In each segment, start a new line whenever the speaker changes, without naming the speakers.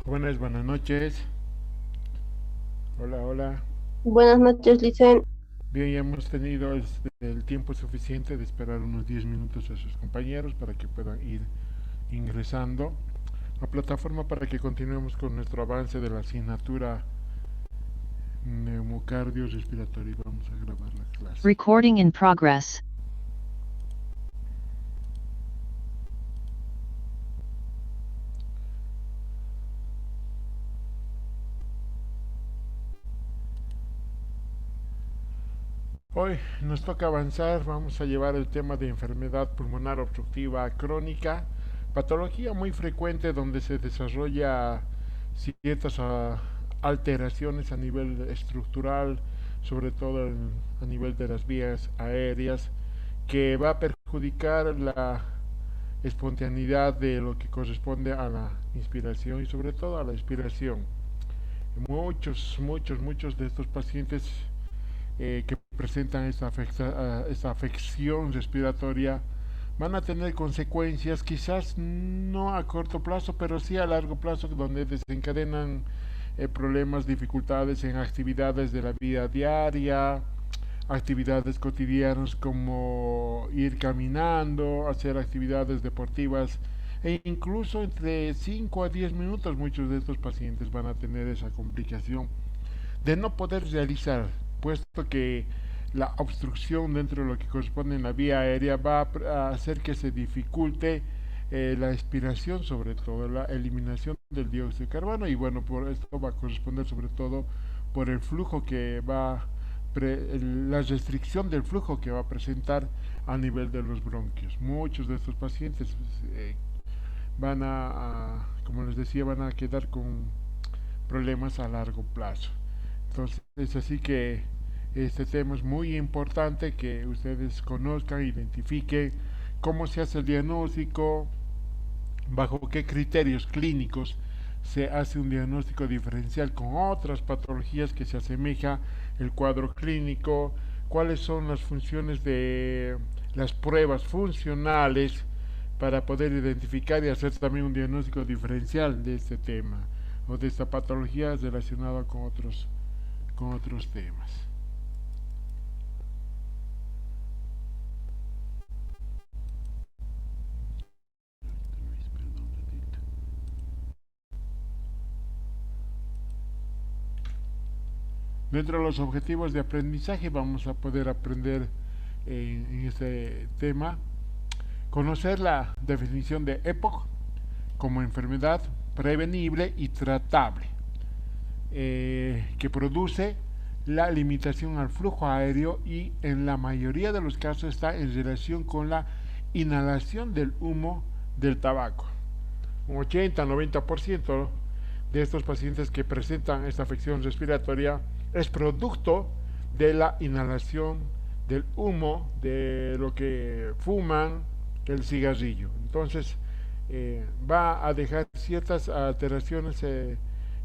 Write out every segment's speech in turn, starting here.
Buenas noches. Hola, hola.
Buenas noches, Licen.
Bien, ya hemos tenido el tiempo suficiente de esperar unos 10 minutos a sus compañeros para que puedan ir ingresando a plataforma para que continuemos con nuestro avance de la asignatura neumocardio respiratorio. Vamos a grabar la clase.
Recording in progress.
Hoy nos toca avanzar, vamos a llevar el tema de enfermedad pulmonar obstructiva crónica, patología muy frecuente donde se desarrolla ciertas alteraciones a nivel estructural, sobre todo a nivel de las vías aéreas, que va a perjudicar la espontaneidad de lo que corresponde a la inspiración y sobre todo a la expiración. Muchos de estos pacientes que presentan esta afección respiratoria van a tener consecuencias quizás no a corto plazo, pero sí a largo plazo, donde desencadenan problemas, dificultades en actividades de la vida diaria, actividades cotidianas como ir caminando, hacer actividades deportivas e incluso entre 5 a 10 minutos muchos de estos pacientes van a tener esa complicación de no poder realizar, puesto que la obstrucción dentro de lo que corresponde en la vía aérea va a hacer que se dificulte la expiración, sobre todo la eliminación del dióxido de carbono, y bueno, por esto va a corresponder sobre todo por el flujo que va, la restricción del flujo que va a presentar a nivel de los bronquios. Muchos de estos pacientes van como les decía, van a quedar con problemas a largo plazo. Entonces, es así que este tema es muy importante que ustedes conozcan, identifiquen cómo se hace el diagnóstico, bajo qué criterios clínicos se hace un diagnóstico diferencial con otras patologías que se asemeja el cuadro clínico, cuáles son las funciones de las pruebas funcionales para poder identificar y hacer también un diagnóstico diferencial de este tema o de esta patología relacionada con otros temas. Dentro de los objetivos de aprendizaje vamos a poder aprender en este tema, conocer la definición de EPOC como enfermedad prevenible y tratable, que produce la limitación al flujo aéreo y en la mayoría de los casos está en relación con la inhalación del humo del tabaco. Un 80-90% de estos pacientes que presentan esta afección respiratoria es producto de la inhalación del humo de lo que fuman, el cigarrillo. Entonces, va a dejar ciertas alteraciones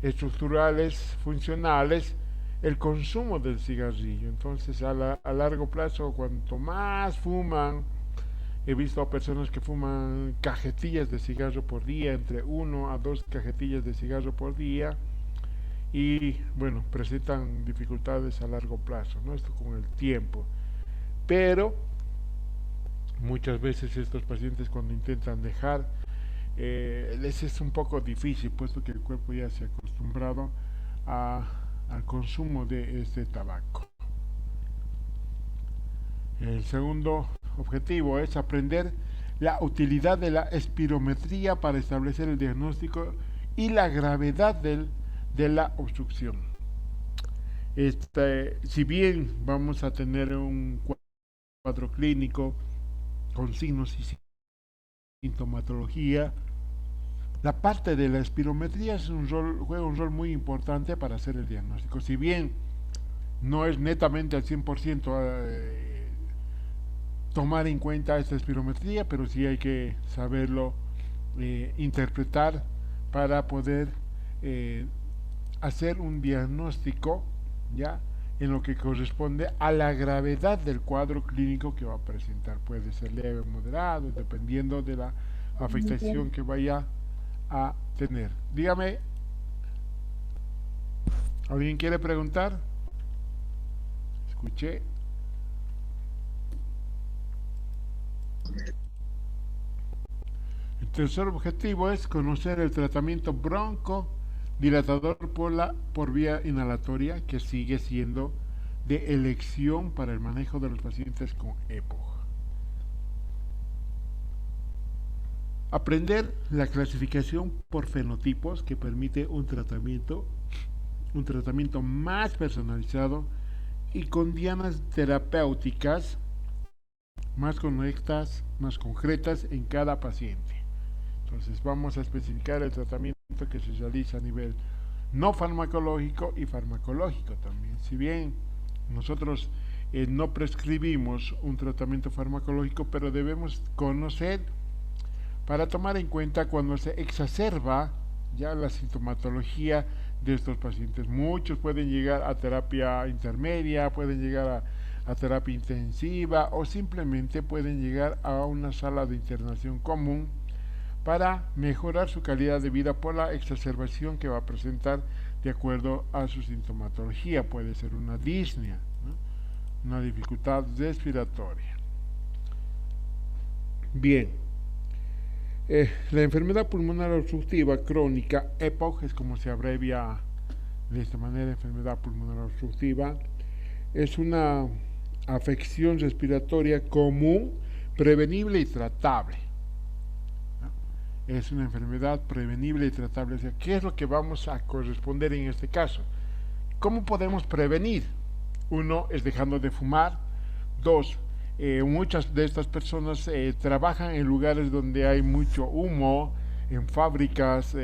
estructurales, funcionales, el consumo del cigarrillo. Entonces, a largo plazo, cuanto más fuman, he visto a personas que fuman cajetillas de cigarro por día, entre 1 a 2 cajetillas de cigarro por día, y bueno, presentan dificultades a largo plazo, ¿no? Esto con el tiempo. Pero muchas veces estos pacientes cuando intentan dejar, les es un poco difícil, puesto que el cuerpo ya se ha acostumbrado a, al consumo de este tabaco. El segundo objetivo es aprender la utilidad de la espirometría para establecer el diagnóstico y la gravedad de la obstrucción. Si bien vamos a tener un cuadro clínico con signos y sintomatología, la parte de la espirometría juega un rol muy importante para hacer el diagnóstico. Si bien no es netamente al 100% tomar en cuenta esta espirometría, pero sí hay que saberlo interpretar para poder eh, hacer un diagnóstico ya en lo que corresponde a la gravedad del cuadro clínico que va a presentar. Puede ser leve o moderado, dependiendo de la afectación que vaya a tener. Dígame. ¿Alguien quiere preguntar? Escuché. El tercer objetivo es conocer el tratamiento broncodilatador por vía inhalatoria, que sigue siendo de elección para el manejo de los pacientes con EPOC. Aprender la clasificación por fenotipos, que permite un tratamiento más personalizado y con dianas terapéuticas más concretas en cada paciente. Entonces vamos a especificar el tratamiento que se realiza a nivel no farmacológico y farmacológico también. Si bien nosotros no prescribimos un tratamiento farmacológico, pero debemos conocer para tomar en cuenta cuando se exacerba ya la sintomatología de estos pacientes. Muchos pueden llegar a terapia intermedia, pueden llegar a terapia intensiva o simplemente pueden llegar a una sala de internación común para mejorar su calidad de vida por la exacerbación que va a presentar de acuerdo a su sintomatología. Puede ser una disnea, ¿no? Una dificultad respiratoria. Bien, la enfermedad pulmonar obstructiva crónica, EPOC, es como se abrevia de esta manera, enfermedad pulmonar obstructiva, es una afección respiratoria común, prevenible y tratable. Es una enfermedad prevenible y tratable. O sea, ¿qué es lo que vamos a corresponder en este caso? ¿Cómo podemos prevenir? Uno es dejando de fumar. Dos, muchas de estas personas trabajan en lugares donde hay mucho humo, en fábricas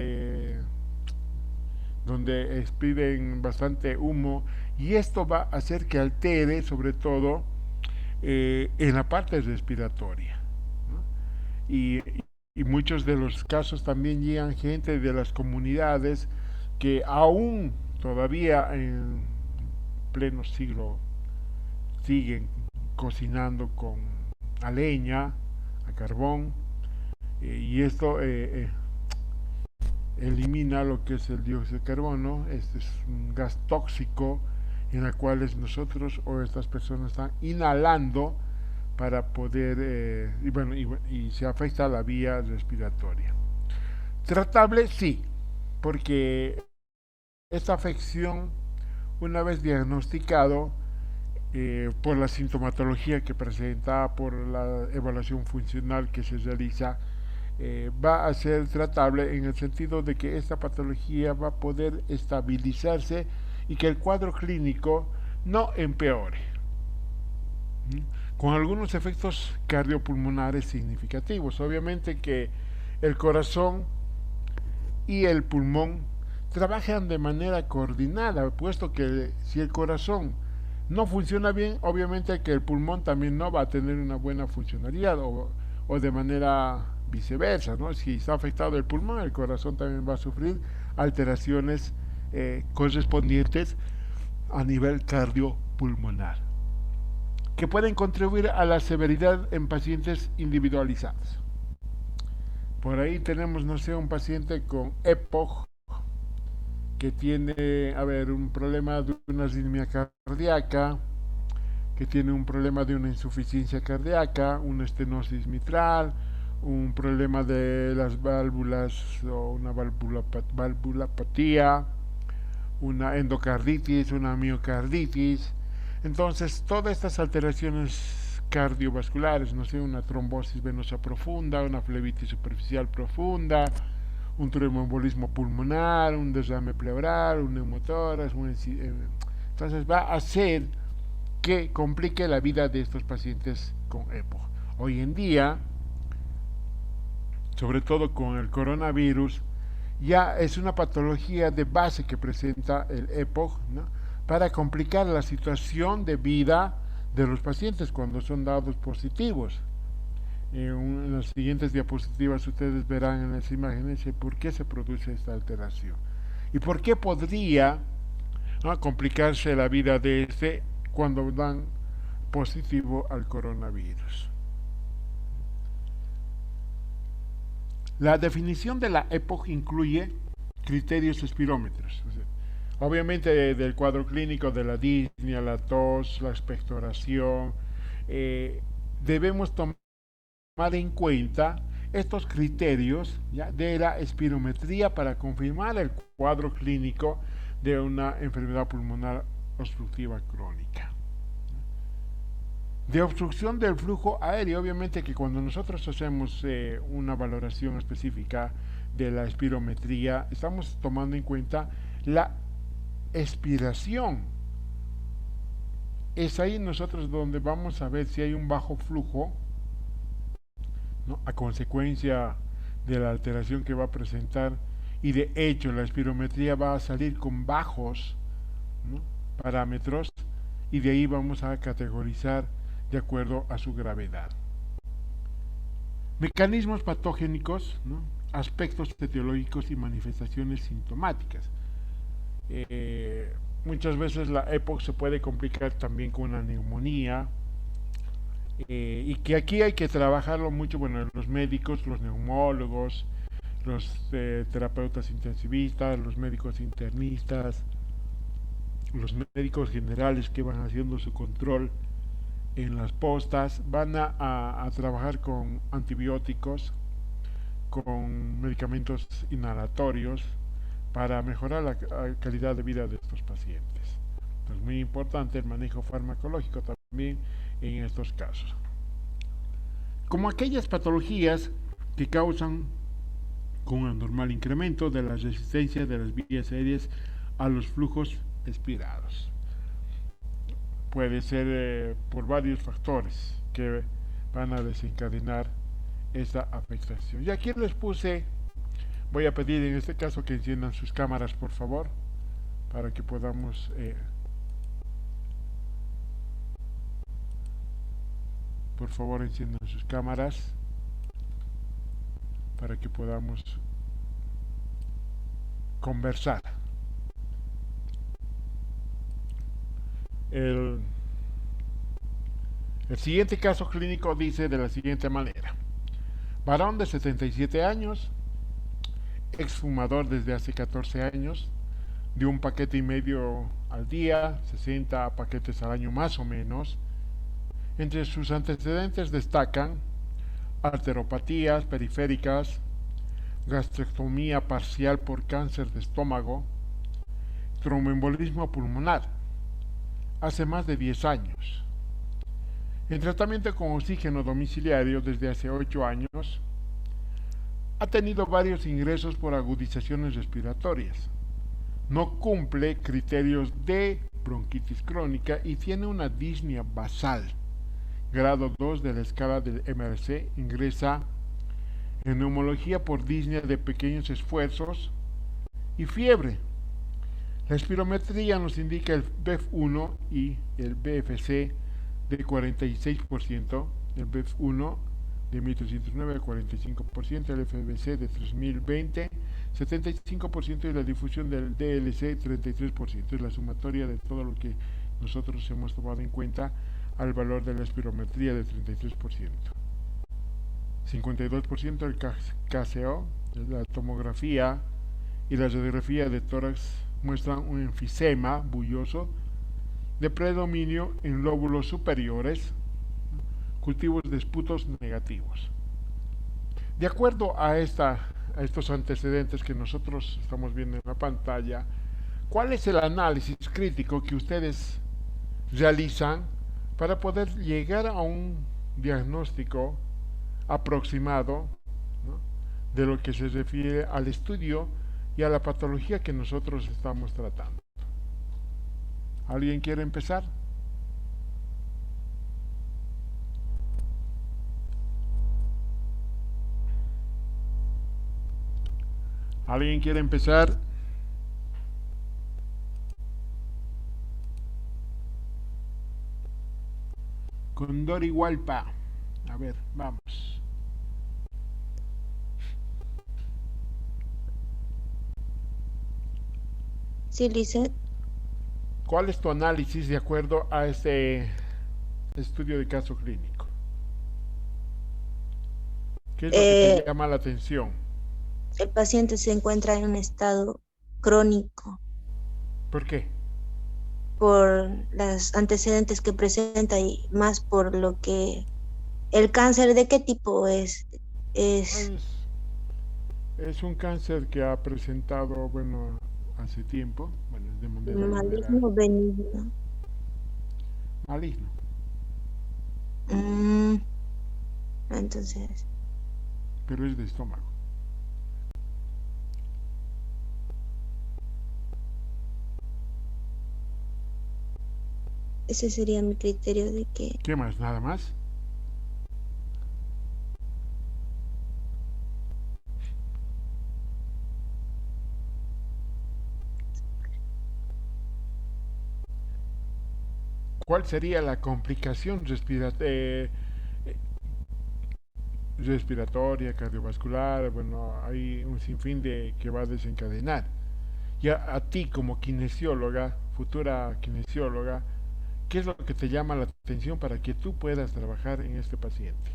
donde expiden bastante humo, y esto va a hacer que altere sobre todo en la parte respiratoria, ¿no? Y muchos de los casos también llegan gente de las comunidades que aún todavía en pleno siglo siguen cocinando con a leña, a carbón, y esto elimina lo que es el dióxido de carbono. Este es un gas tóxico en el cual nosotros o estas personas están inhalando para poder, y se afecta la vía respiratoria. Tratable, sí, porque esta afección, una vez diagnosticado, por la sintomatología que presenta, por la evaluación funcional que se realiza, va a ser tratable en el sentido de que esta patología va a poder estabilizarse y que el cuadro clínico no empeore, con algunos efectos cardiopulmonares significativos. Obviamente que el corazón y el pulmón trabajan de manera coordinada, puesto que si el corazón no funciona bien, obviamente que el pulmón también no va a tener una buena funcionalidad, o de manera viceversa, ¿no? Si está afectado el pulmón, el corazón también va a sufrir alteraciones correspondientes a nivel cardiopulmonar, que pueden contribuir a la severidad en pacientes individualizados. Por ahí tenemos, no sé, un paciente con EPOC que tiene, un problema de una arritmia cardíaca, que tiene un problema de una insuficiencia cardíaca, una estenosis mitral, un problema de las válvulas o una valvulopatía, una endocarditis, una miocarditis. Entonces, todas estas alteraciones cardiovasculares, no sé, una trombosis venosa profunda, una flebitis superficial profunda, un tromboembolismo pulmonar, un derrame pleural, un neumotórax, entonces va a hacer que complique la vida de estos pacientes con EPOC. Hoy en día, sobre todo con el coronavirus, ya es una patología de base que presenta el EPOC, ¿no? Para complicar la situación de vida de los pacientes cuando son dados positivos. En las siguientes diapositivas ustedes verán en las imágenes por qué se produce esta alteración y por qué podría, ¿no?, complicarse la vida de este cuando dan positivo al coronavirus. La definición de la EPOC incluye criterios espirómetros. O sea, Obviamente del cuadro clínico de la disnea, la tos, la expectoración, eh, debemos tomar en cuenta estos criterios, ¿ya?, de la espirometría para confirmar el cuadro clínico de una enfermedad pulmonar obstructiva crónica. De obstrucción del flujo aéreo, obviamente que cuando nosotros hacemos una valoración específica de la espirometría, estamos tomando en cuenta la expiración. Es ahí nosotros donde vamos a ver si hay un bajo flujo, ¿no?, a consecuencia de la alteración que va a presentar, y de hecho la espirometría va a salir con bajos, ¿no?, parámetros, y de ahí vamos a categorizar de acuerdo a su gravedad. Mecanismos patogénicos, ¿no?, aspectos etiológicos y manifestaciones sintomáticas. Muchas veces la EPOC se puede complicar también con una neumonía, y que aquí hay que trabajarlo mucho, bueno, los médicos, los neumólogos, los terapeutas intensivistas, los médicos internistas, los médicos generales que van haciendo su control en las postas, van a trabajar con antibióticos, con medicamentos inhalatorios, para mejorar la calidad de vida de estos pacientes. Es muy importante el manejo farmacológico también en estos casos. Como aquellas patologías que causan con anormal incremento de la resistencia de las vías aéreas a los flujos expirados. Puede ser por varios factores que van a desencadenar esa afectación. Y aquí les puse, voy a pedir en este caso que enciendan sus cámaras, por favor, para que podamos por favor enciendan sus cámaras para que podamos conversar. El siguiente caso clínico dice de la siguiente manera: varón de 77 años, exfumador desde hace 14 años, de un paquete y medio al día, 60 paquetes al año más o menos. Entre sus antecedentes destacan arteropatías periféricas, gastrectomía parcial por cáncer de estómago, tromboembolismo pulmonar, hace más de 10 años. En tratamiento con oxígeno domiciliario desde hace 8 años, ha tenido varios ingresos por agudizaciones respiratorias. No cumple criterios de bronquitis crónica y tiene una disnea basal, grado 2 de la escala del MRC. Ingresa en neumología por disnea de pequeños esfuerzos y fiebre. La espirometría nos indica el BEF1 y el BFC de 46%, el BEF1 de 1309 al 45%, el FBC de 3020, 75%, y la difusión del DLC 33%. Es la sumatoria de todo lo que nosotros hemos tomado en cuenta al valor de la espirometría de 33%. 52% el KCO, la tomografía y la radiografía de tórax muestran un enfisema bulloso de predominio en lóbulos superiores, cultivos de esputos negativos. De acuerdo a estos antecedentes que nosotros estamos viendo en la pantalla, ¿cuál es el análisis crítico que ustedes realizan para poder llegar a un diagnóstico aproximado, ¿no?, de lo que se refiere al estudio y a la patología que nosotros estamos tratando? ¿Alguien quiere empezar? ¿Alguien quiere empezar? Con Dori Hualpa. A ver, vamos.
Sí, Lizeth.
¿Cuál es tu análisis de acuerdo a este estudio de caso clínico? ¿Qué es lo que te llama la atención?
El paciente se encuentra en un estado crónico
¿Por qué?
por los antecedentes que presenta y más por lo que el cáncer, ¿de qué tipo es? Es
Es un cáncer que ha presentado, bueno, hace tiempo, bueno, de manera general,
maligno o benigno.
maligno.
Mm, entonces,
Pero es de estómago.
ese sería mi criterio de que
¿Qué más? ¿Nada más? ¿Cuál sería la complicación respiratoria, cardiovascular? Bueno, hay un sinfín de que va a desencadenar. Y a ti como kinesióloga, futura kinesióloga, ¿qué es lo que te llama la atención para que tú puedas trabajar en este paciente?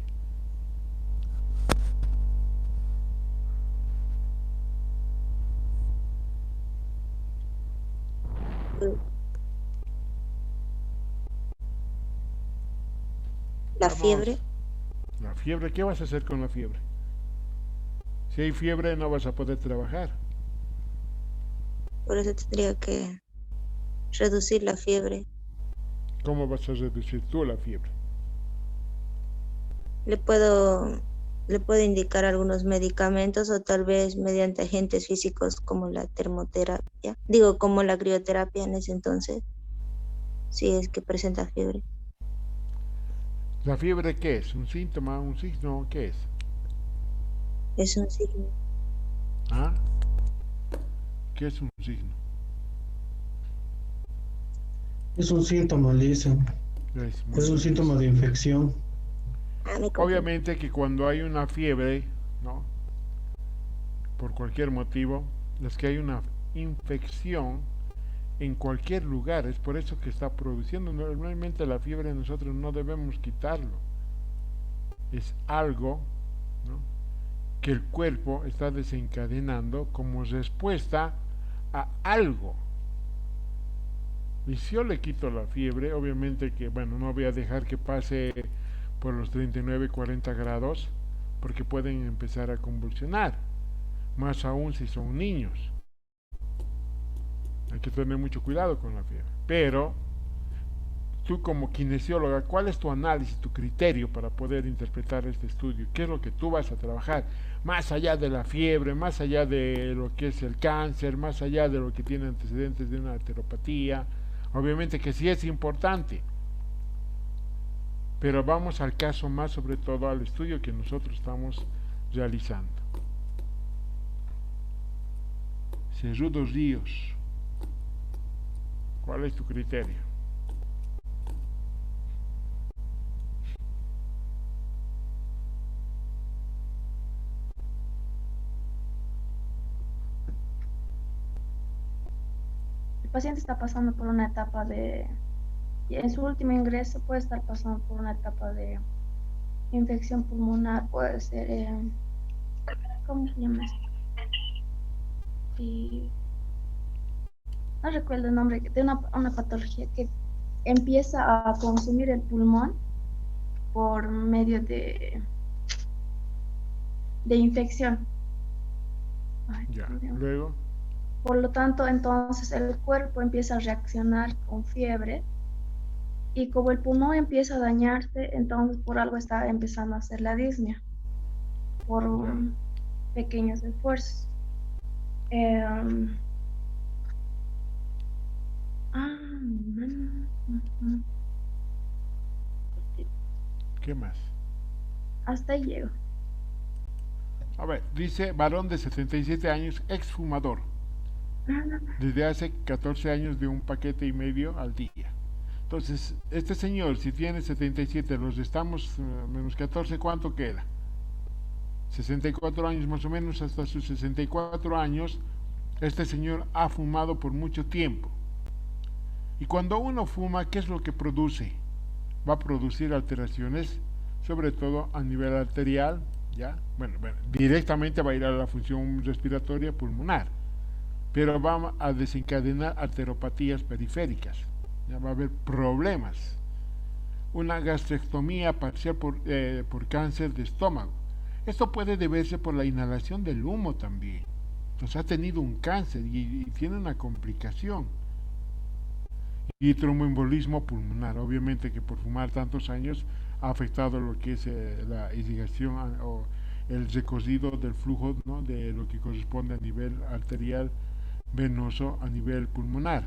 eh, la
Vamos,
fiebre,
la fiebre, ¿qué vas a hacer con la fiebre? Si hay fiebre no vas a poder trabajar.
por eso tendría que reducir la fiebre.
¿Cómo vas a reducir tú la fiebre?
Le puedo, le puedo indicar algunos medicamentos o tal vez mediante agentes físicos como la termoterapia, digo, como la crioterapia en ese entonces, si es que presenta fiebre.
¿La fiebre qué es? ¿Un síntoma? ¿Un signo? ¿Qué es?
Es un signo.
¿Ah? ¿Qué es un signo?
Es un síntoma, Lisa.
Es muy
Es un
bien.
síntoma de infección.
Ah, me confundí.
Obviamente que cuando hay una fiebre, ¿no? Por cualquier motivo, es que hay una infección en cualquier lugar, es por eso que está produciendo. Normalmente la fiebre nosotros no debemos quitarlo, es algo, ¿no?, que el cuerpo está desencadenando como respuesta a algo. Y si yo le quito la fiebre, obviamente que, bueno, no voy a dejar que pase por los 39, 40 grados, porque pueden empezar a convulsionar, más aún si son niños. Hay que tener mucho cuidado con la fiebre. Pero tú como kinesióloga, ¿cuál es tu análisis, tu criterio para poder interpretar este estudio? ¿Qué es lo que tú vas a trabajar? Más allá de la fiebre, más allá de lo que es el cáncer, más allá de lo que tiene antecedentes de una arteropatía. Obviamente que sí es importante, pero vamos al caso más, sobre todo al estudio que nosotros estamos realizando. Cerrudos Ríos, ¿cuál es tu criterio?
El paciente está pasando por una etapa y en su último ingreso puede estar pasando por una etapa de infección pulmonar, puede ser, ¿cómo se llama esto? Y no recuerdo el nombre, de una patología que empieza a consumir el pulmón por medio de infección. Ay,
Ya,
Dios mío.
luego,
Por lo tanto, entonces el cuerpo empieza a reaccionar con fiebre y como el pulmón empieza a dañarse, entonces por algo está empezando a hacer la disnea, por
ya,
pequeños esfuerzos. Em, ujú.
¿qué más?
Hasta ahí llego.
A ver, dice varón de 77 años, exfumador, desde hace 14 años de un paquete y medio al día. Entonces, este señor, si tiene 77, los restamos menos 14, ¿cuánto queda? 64 años más o menos, hasta sus 64 años, este señor ha fumado por mucho tiempo. Y cuando uno fuma, ¿qué es lo que produce? Va a producir alteraciones, sobre todo a nivel arterial, ¿ya? Bueno, directamente va a ir a la función respiratoria pulmonar. pero va a desencadenar arteriopatías periféricas, ya va a haber problemas. Una gastrectomía parcial por cáncer de estómago. Esto puede deberse por la inhalación del humo también. Entonces ha tenido un cáncer y tiene una complicación. Y tromboembolismo pulmonar, obviamente que por fumar tantos años ha afectado lo que es la irrigación o el recosido del flujo, ¿no?, de lo que corresponde a nivel arterial venoso a nivel pulmonar.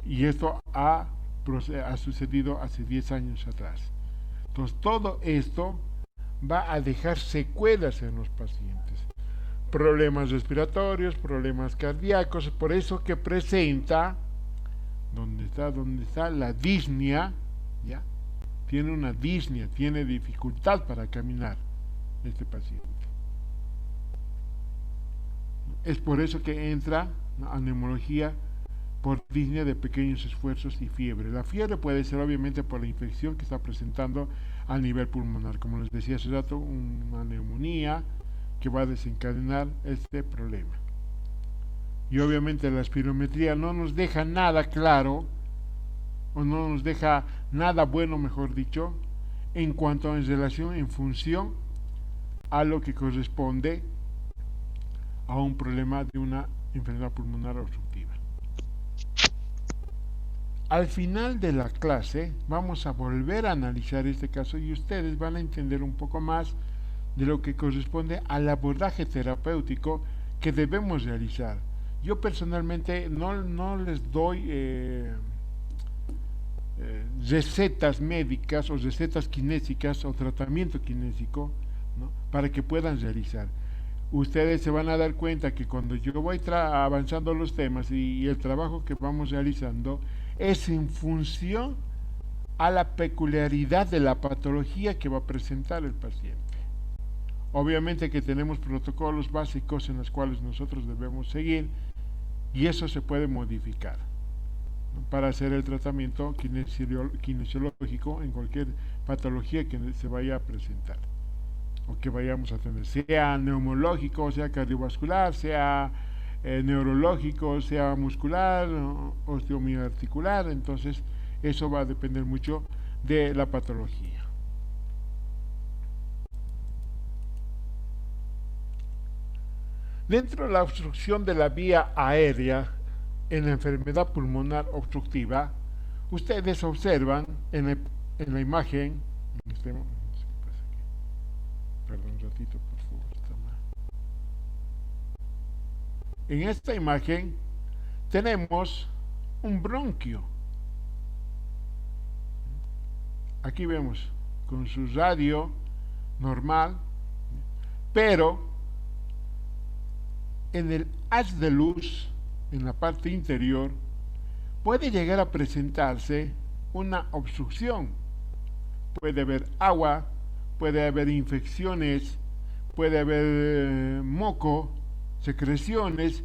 Y esto ha sucedido hace 10 años atrás. Entonces todo esto va a dejar secuelas en los pacientes, problemas respiratorios, problemas cardíacos, por eso que presenta, ¿dónde está la disnea? ¿Ya? Tiene una disnea, tiene dificultad para caminar este paciente. Es por eso que entra, ¿no?, a neumología por disnea de pequeños esfuerzos y fiebre. La fiebre puede ser obviamente por la infección que está presentando a nivel pulmonar, como les decía hace rato, una neumonía que va a desencadenar este problema. Y obviamente la espirometría no nos deja nada claro, o no nos deja nada bueno, mejor dicho, en cuanto en relación, en función a lo que corresponde a un problema de una enfermedad pulmonar obstructiva. Al final de la clase vamos a volver a analizar este caso y ustedes van a entender un poco más de lo que corresponde al abordaje terapéutico que debemos realizar. Yo personalmente no les doy recetas médicas o recetas kinésicas o tratamiento kinésico, ¿no?, para que puedan realizar. Ustedes se van a dar cuenta que cuando yo voy avanzando los temas y el trabajo que vamos realizando es en función a la peculiaridad de la patología que va a presentar el paciente. Obviamente que tenemos protocolos básicos en los cuales nosotros debemos seguir y eso se puede modificar, ¿no?, para hacer el tratamiento kinesiológico en cualquier patología que se vaya a presentar o que vayamos a tener, sea neumológico, sea cardiovascular, sea neurológico, sea muscular, osteomioarticular. Entonces eso va a depender mucho de la patología. Dentro de la obstrucción de la vía aérea en la enfermedad pulmonar obstructiva, ustedes observan en la imagen, perdón un ratito, por favor, está mal. En esta imagen tenemos un bronquio. Aquí vemos con su radio normal, pero en el haz de luz, en la parte interior, puede llegar a presentarse una obstrucción. Puede haber agua, puede haber infecciones, puede haber moco, secreciones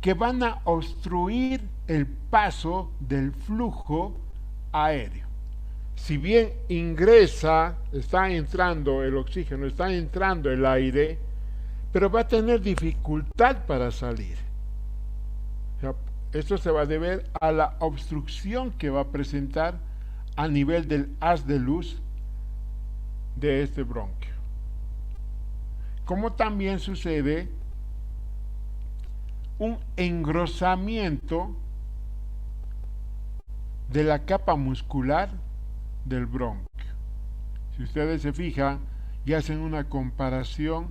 que van a obstruir el paso del flujo aéreo. Si bien está entrando el oxígeno, está entrando el aire, pero va a tener dificultad para salir. O sea, esto se va a deber a la obstrucción que va a presentar a nivel del haz de luz de este bronquio. Como también sucede un engrosamiento de la capa muscular del bronquio. Si ustedes se fijan y hacen una comparación,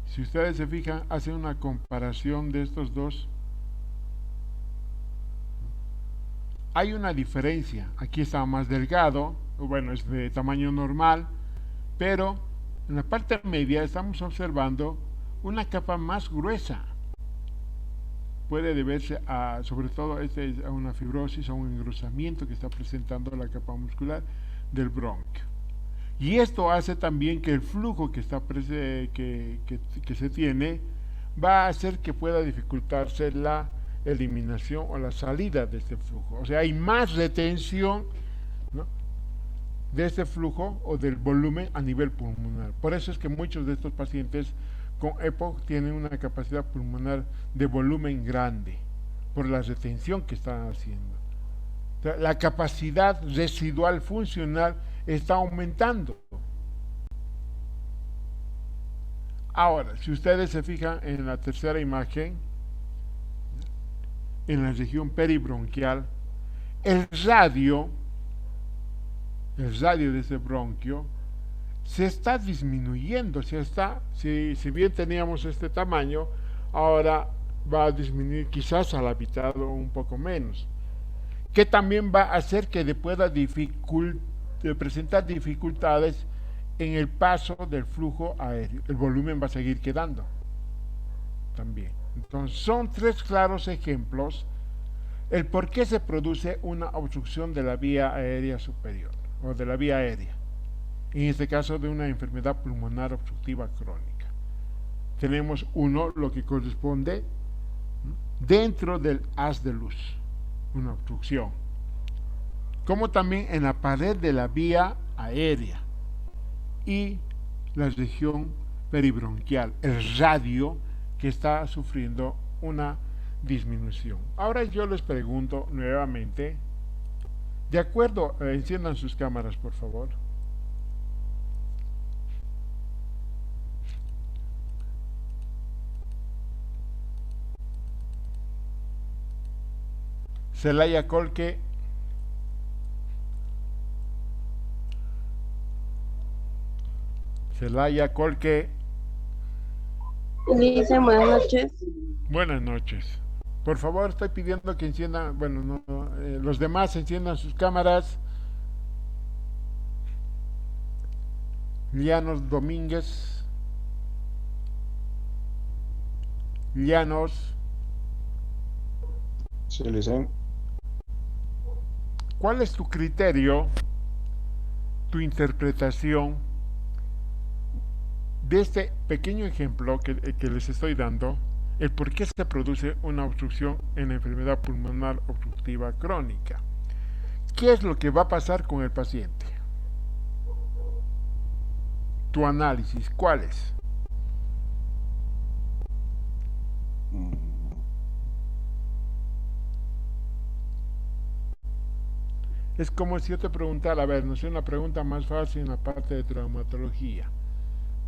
si ustedes se fijan, hacen una comparación de estos dos. Hay una diferencia. Aquí está más delgado, bueno, es de tamaño normal, pero en la parte media estamos observando una capa más gruesa. Puede deberse a, sobre todo, a una fibrosis o un engrosamiento que está presentando la capa muscular del bronquio. Y esto hace también que el flujo que se tiene va a hacer que pueda dificultarse la eliminación o la salida de este flujo. O sea, hay más retención, ¿no?, de este flujo o del volumen a nivel pulmonar. Por eso es que muchos de estos pacientes con EPOC tienen una capacidad pulmonar de volumen grande por la retención que están haciendo. O sea, la capacidad residual funcional está aumentando. Ahora, si ustedes se fijan en la tercera imagen, en la región peribronquial, el radio de ese bronquio se está disminuyendo, si bien teníamos este tamaño, ahora va a disminuir quizás a la mitad o un poco menos, que también va a hacer que le pueda presentar dificultades en el paso del flujo aéreo. El volumen va a seguir quedando también. Entonces, son tres claros ejemplos el por qué se produce una obstrucción de la vía aérea superior o de la vía aérea, en este caso de una enfermedad pulmonar obstructiva crónica. Tenemos uno, lo que corresponde dentro del haz de luz, una obstrucción, como también en la pared de la vía aérea y la región peribronquial, el radio que está sufriendo una disminución. Ahora yo les pregunto nuevamente, de acuerdo, enciendan sus cámaras por favor. Celaya Colque. Celaya Colque.
Dicen buenas noches.
Buenas noches. Por favor, estoy pidiendo que enciendan, bueno, los demás enciendan sus cámaras. Llanos Domínguez. Llanos.
Sí, Licen.
¿Cuál es tu criterio, tu interpretación de este pequeño ejemplo que les estoy dando, el por qué se produce una obstrucción en la enfermedad pulmonar obstructiva crónica? ¿Qué es lo que va a pasar con el paciente? Tu análisis, ¿cuál es? Es como si yo te preguntara, a ver, no sé, una pregunta más fácil en la parte de traumatología.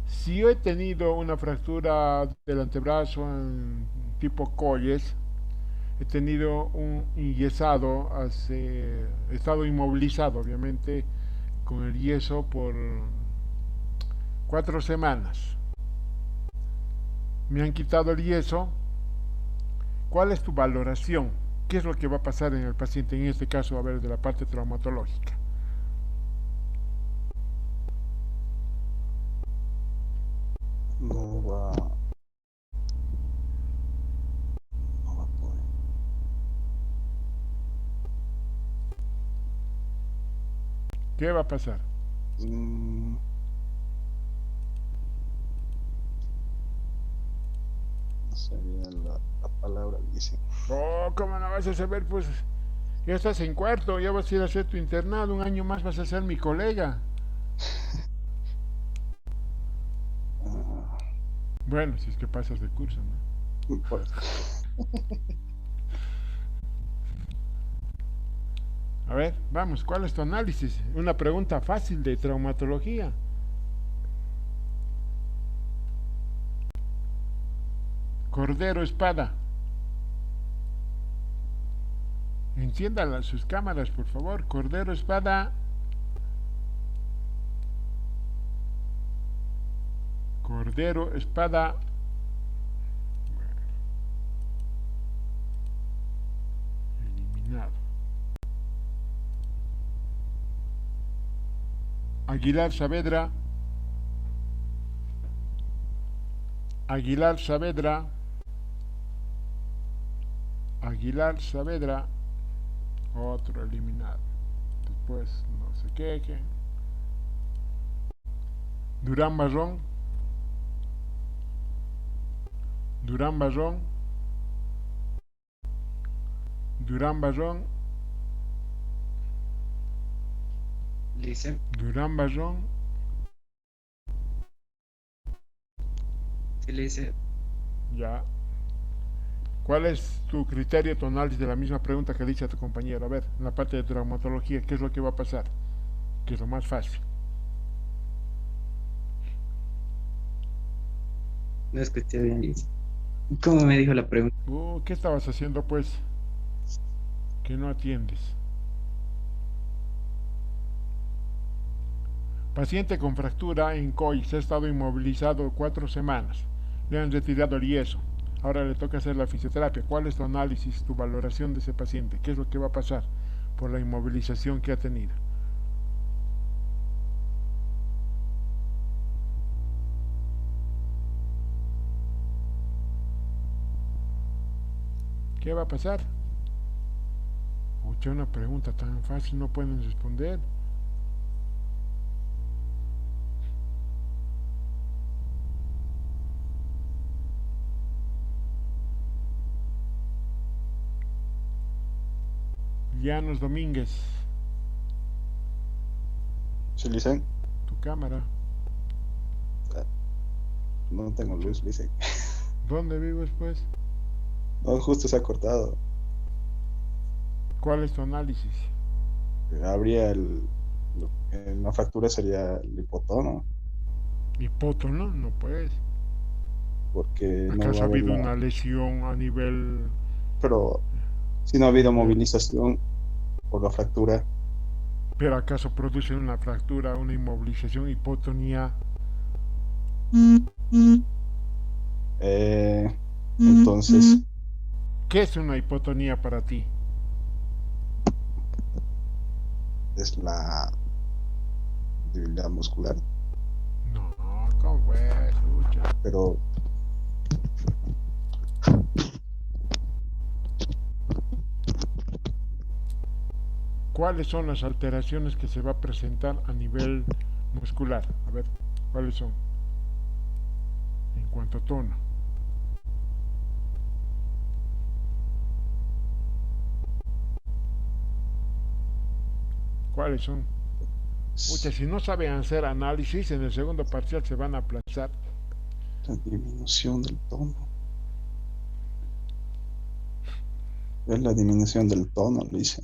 Si yo he tenido una fractura del antebrazo en tipo Colles, he tenido un enyesado, he estado inmovilizado, obviamente, con el yeso por 4 semanas. Me han quitado el yeso. ¿Cuál es tu valoración? ¿Qué es lo que va a pasar en el paciente, en este caso, a ver, de la parte traumatológica?
No va a poder.
¿Qué va a pasar?
No sabía la palabra, dice.
Oh, ¿cómo no vas a saber? Pues ya estás en cuarto, ya vas a ir a hacer tu internado, 1 año más vas a ser mi colega. Bueno, si es que pasas de curso, ¿no?
Por eso.
A ver, vamos, ¿cuál es tu análisis? Una pregunta fácil de traumatología. Cordero Espada. Enciendan sus cámaras, por favor. Cordero Espada. Cordero Espada. Eliminado. Aguilar Saavedra. Aguilar Saavedra. Aguilar Saavedra. Otro eliminado. Después no sé qué. Durán Marrón. Durán Marrón. Durán Marrón.
dice.
Durán Barrón.
Sí, le dice.
Ya. ¿Cuál es tu criterio, tu análisis de la misma pregunta que dice a tu compañero? A ver, en la parte de traumatología, ¿qué es lo que va a pasar? ¿Qué es lo más fácil?
No escuché bien, dice. ¿Cómo me dijo la pregunta?
¿Qué estabas haciendo, pues? Que no atiendes. Paciente con fractura en COI, se ha estado inmovilizado 4 semanas. Le han retirado el yeso. Ahora le toca hacer la fisioterapia. ¿Cuál es tu análisis, tu valoración de ese paciente? ¿Qué es lo que va a pasar por la inmovilización que ha tenido? ¿Qué va a pasar? Oye, una pregunta tan fácil, no pueden responder. Llanos Domínguez,
Sí, Licen.
tu cámara.
No tengo luz, Licen.
¿Dónde vives, pues?
No, justo se ha cortado.
¿Cuál es tu análisis?
Habría una fractura sería el hipotono,
Hipótono, no pues.
porque no
¿Acaso
va
ha
a haber
habido
la...
una lesión a nivel...
Pero si no ha habido movilización por la fractura,
¿Pero acaso produce una fractura, una inmovilización, hipotonía?
entonces
¿Qué es una hipotonía para ti?
es la debilidad muscular,
No, ¿cómo es? Escucha.
pero
¿Cuáles son las alteraciones que se va a presentar a nivel muscular? A ver, ¿cuáles son? En cuanto a tono. ¿Cuáles son? Muchas, si no saben hacer análisis, en el segundo parcial se van a aplazar.
la disminución del tono. Es la disminución del tono, lo dice.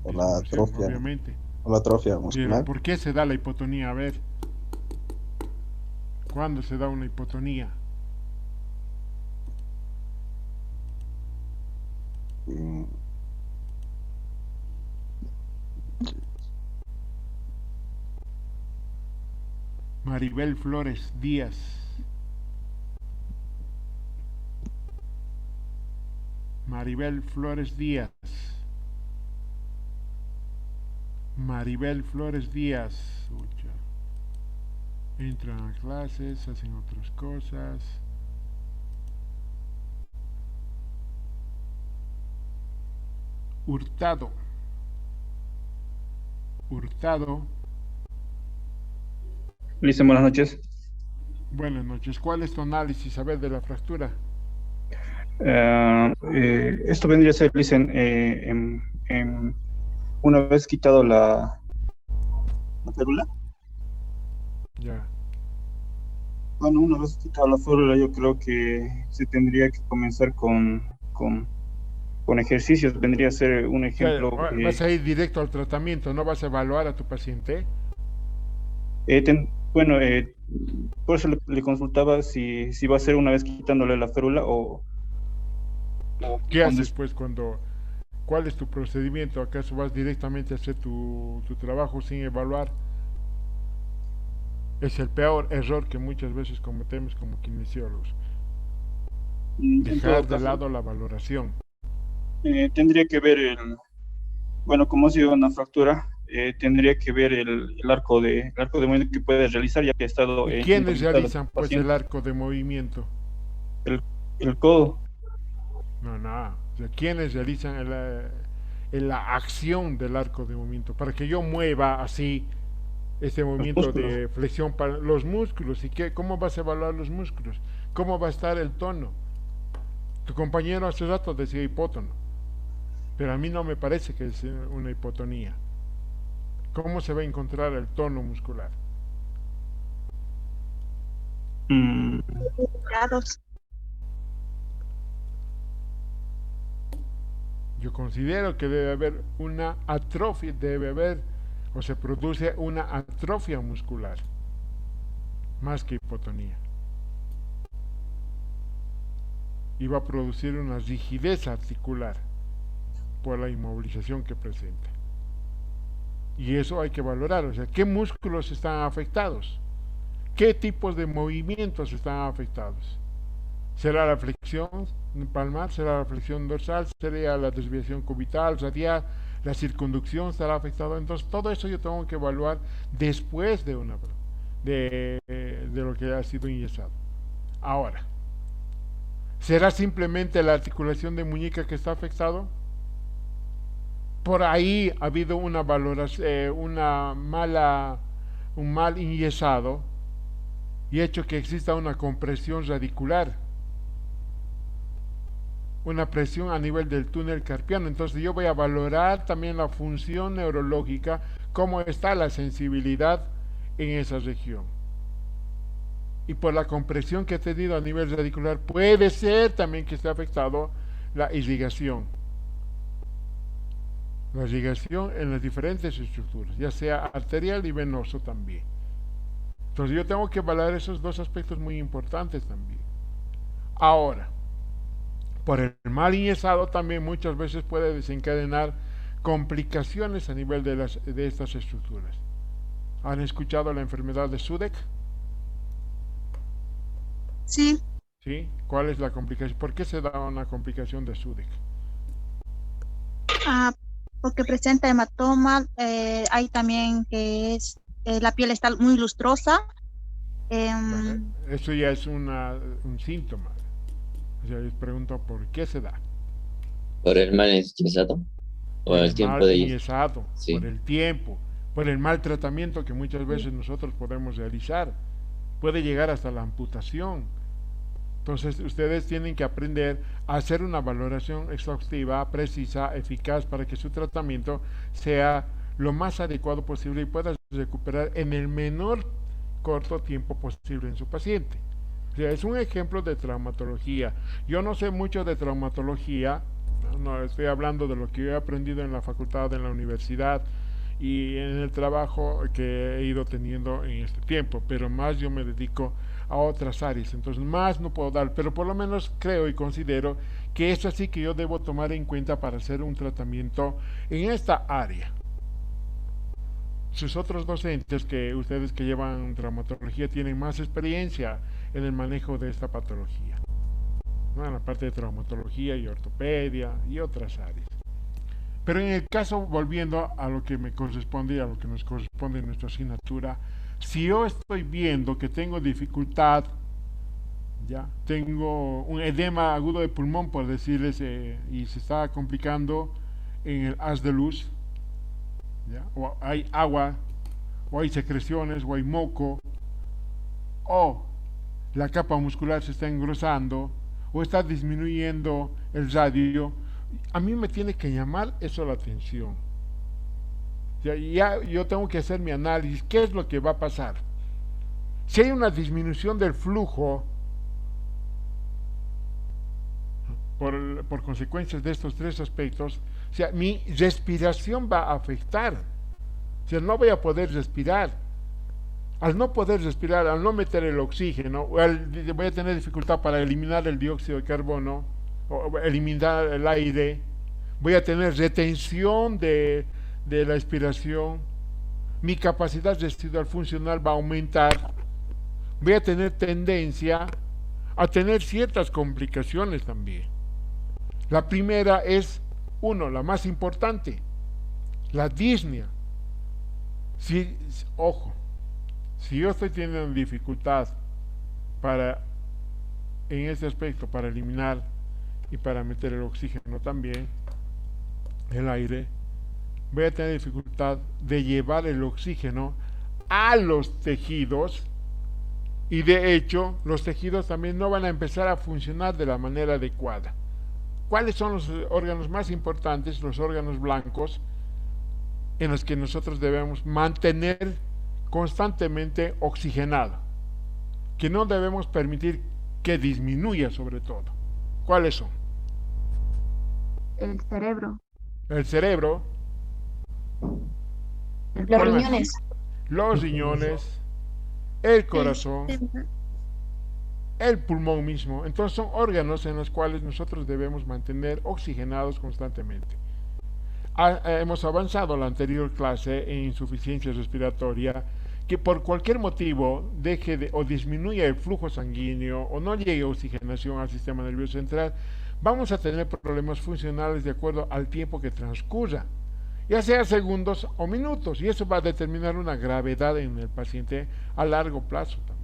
O la
Hipodisminución,
atrofia,
obviamente.
o la atrofia
Pero
muscular.
¿por qué se da la hipotonía? A ver, ¿cuándo se da una hipotonía?
Mm,
Maribel Flores Díaz. Maribel Flores Díaz. Maribel Flores Díaz. Ucha. Entran a clases, hacen otras cosas. Hurtado. Hurtado.
Listo, buenas noches.
Buenas noches. ¿Cuál es tu análisis, a ver, de la fractura?
Esto vendría a ser, dicen, una vez quitado la férula.
Ya.
Bueno, una vez quitado la férula, yo creo que se tendría que comenzar con ejercicios. Vendría a ser un
O sea,
ejemplo.
vas a ir directo al tratamiento, no vas a evaluar a tu paciente.
Bueno, por eso le consultaba si va a ser una vez quitándole la férula o
¿Qué
cuando
haces pues cuando... ¿Cuál es tu procedimiento? ¿Acaso vas directamente a hacer tu trabajo sin evaluar? Es el peor error que muchas veces cometemos como kinesiólogos.
en
Dejar
todo
de
caso,
lado la valoración.
tendría que ver bueno, como ha sido una fractura, tendría que ver el arco de movimiento que puede realizar, ya que ha estado
¿Y quiénes
inmovilizado el
realizan pues el
paciente.
arco de movimiento?
El codo.
No, no. O sea, ¿quiénes realizan la acción del arco de movimiento? Para que yo mueva así este
Los
movimiento
músculos.
de flexión para los músculos. ¿Y qué? ¿Cómo vas a evaluar los músculos? ¿Cómo va a estar el tono? Tu compañero hace rato decía hipótono. pero a mí no me parece que es una hipotonía. ¿Cómo se va a encontrar el tono muscular?
Grados.
Yo considero que debe haber una atrofia, o se produce una atrofia muscular, más que hipotonía. Y va a producir una rigidez articular por la inmovilización que presenta. Y eso hay que valorar, o sea, ¿qué músculos están afectados? ¿Qué tipos de movimientos están afectados? ¿Será la flexión palmar? ¿Será la flexión dorsal? ¿Sería la desviación cubital, radial? ¿La circunducción estará afectada? Entonces, todo eso yo tengo que evaluar después de lo que ha sido inyectado. Ahora, ¿será simplemente la articulación de muñeca que está afectado? Por ahí ha habido una valoración, un mal inyezado y hecho que exista una compresión radicular, una presión a nivel del túnel carpiano. Entonces yo voy a valorar también la función neurológica, cómo está la sensibilidad en esa región. Y por la compresión que he tenido a nivel radicular, puede ser también que esté afectado la irrigación. La irrigación en las diferentes estructuras, ya sea arterial y venoso también. Entonces yo tengo que valorar esos dos aspectos muy importantes también. Ahora, por el mal inyezado también muchas veces puede desencadenar complicaciones a nivel de estas estructuras. ¿Han escuchado la enfermedad de Sudeck?
Sí.
¿Sí? ¿Cuál es la complicación? ¿Por qué se da una complicación de Sudeck?
Porque presenta hematoma, hay también que es la piel está muy lustrosa.
Bueno, eso ya es un síntoma. O sea, les pregunto por qué se da.
¿Por el mal inyezado? ¿O el tiempo de
inyezado?
Sí.
Por el tiempo, por el mal tratamiento que muchas veces nosotros podemos realizar. Puede llegar hasta la amputación. Entonces ustedes tienen que aprender a hacer una valoración exhaustiva, precisa, eficaz, para que su tratamiento sea lo más adecuado posible y pueda recuperar en el menor corto tiempo posible en su paciente. O sea, es un ejemplo de traumatología. Yo no sé mucho de traumatología, no estoy hablando de lo que yo he aprendido en la facultad, en la universidad y en el trabajo que he ido teniendo en este tiempo, pero más yo me dedico a otras áreas, entonces más no puedo dar, pero por lo menos creo y considero que es así que yo debo tomar en cuenta para hacer un tratamiento en esta área. Sus otros docentes, que ustedes que llevan traumatología, tienen más experiencia en el manejo de esta patología, ¿no? En la parte de traumatología y ortopedia y otras áreas. Pero en el caso, volviendo a lo que me corresponde y a lo que nos corresponde en nuestra asignatura, si yo estoy viendo que tengo dificultad, ya tengo un edema agudo de pulmón, por decirles, y se está complicando en el haz de luz, ¿ya? O hay agua, o hay secreciones, o hay moco, o la capa muscular se está engrosando, o está disminuyendo el radio, a mí me tiene que llamar eso la atención. Ya yo tengo que hacer mi análisis, ¿qué es lo que va a pasar? Si hay una disminución del flujo por consecuencias de estos tres aspectos, o sea, mi respiración va a afectar. O sea, no voy a poder respirar. Al no poder respirar, al no meter el oxígeno, voy a tener dificultad para eliminar el dióxido de carbono, o eliminar el aire, voy a tener retención de la expiración, mi capacidad residual funcional va a aumentar, voy a tener tendencia a tener ciertas complicaciones también. La primera es, la más importante, la disnea. Ojo, si yo estoy teniendo dificultad en este aspecto, para eliminar y para meter el oxígeno también, el aire, voy a tener dificultad de llevar el oxígeno a los tejidos, y de hecho los tejidos también no van a empezar a funcionar de la manera adecuada. ¿cuáles son los órganos más importantes, los órganos blancos, en los que nosotros debemos mantener constantemente oxigenado? Que no debemos permitir que disminuya sobre todo. ¿Cuáles son?
El cerebro.
El cerebro,
Los
¿cuál más?
riñones.
Los riñones, el corazón, el pulmón mismo. Entonces son órganos en los cuales nosotros debemos mantener oxigenados constantemente. Hemos avanzado en la anterior clase en insuficiencia respiratoria, que por cualquier motivo deje de o disminuya el flujo sanguíneo o no llegue oxigenación al sistema nervioso central, vamos a tener problemas funcionales de acuerdo al tiempo que transcurra, ya sea segundos o minutos, y eso va a determinar una gravedad en el paciente a largo plazo también.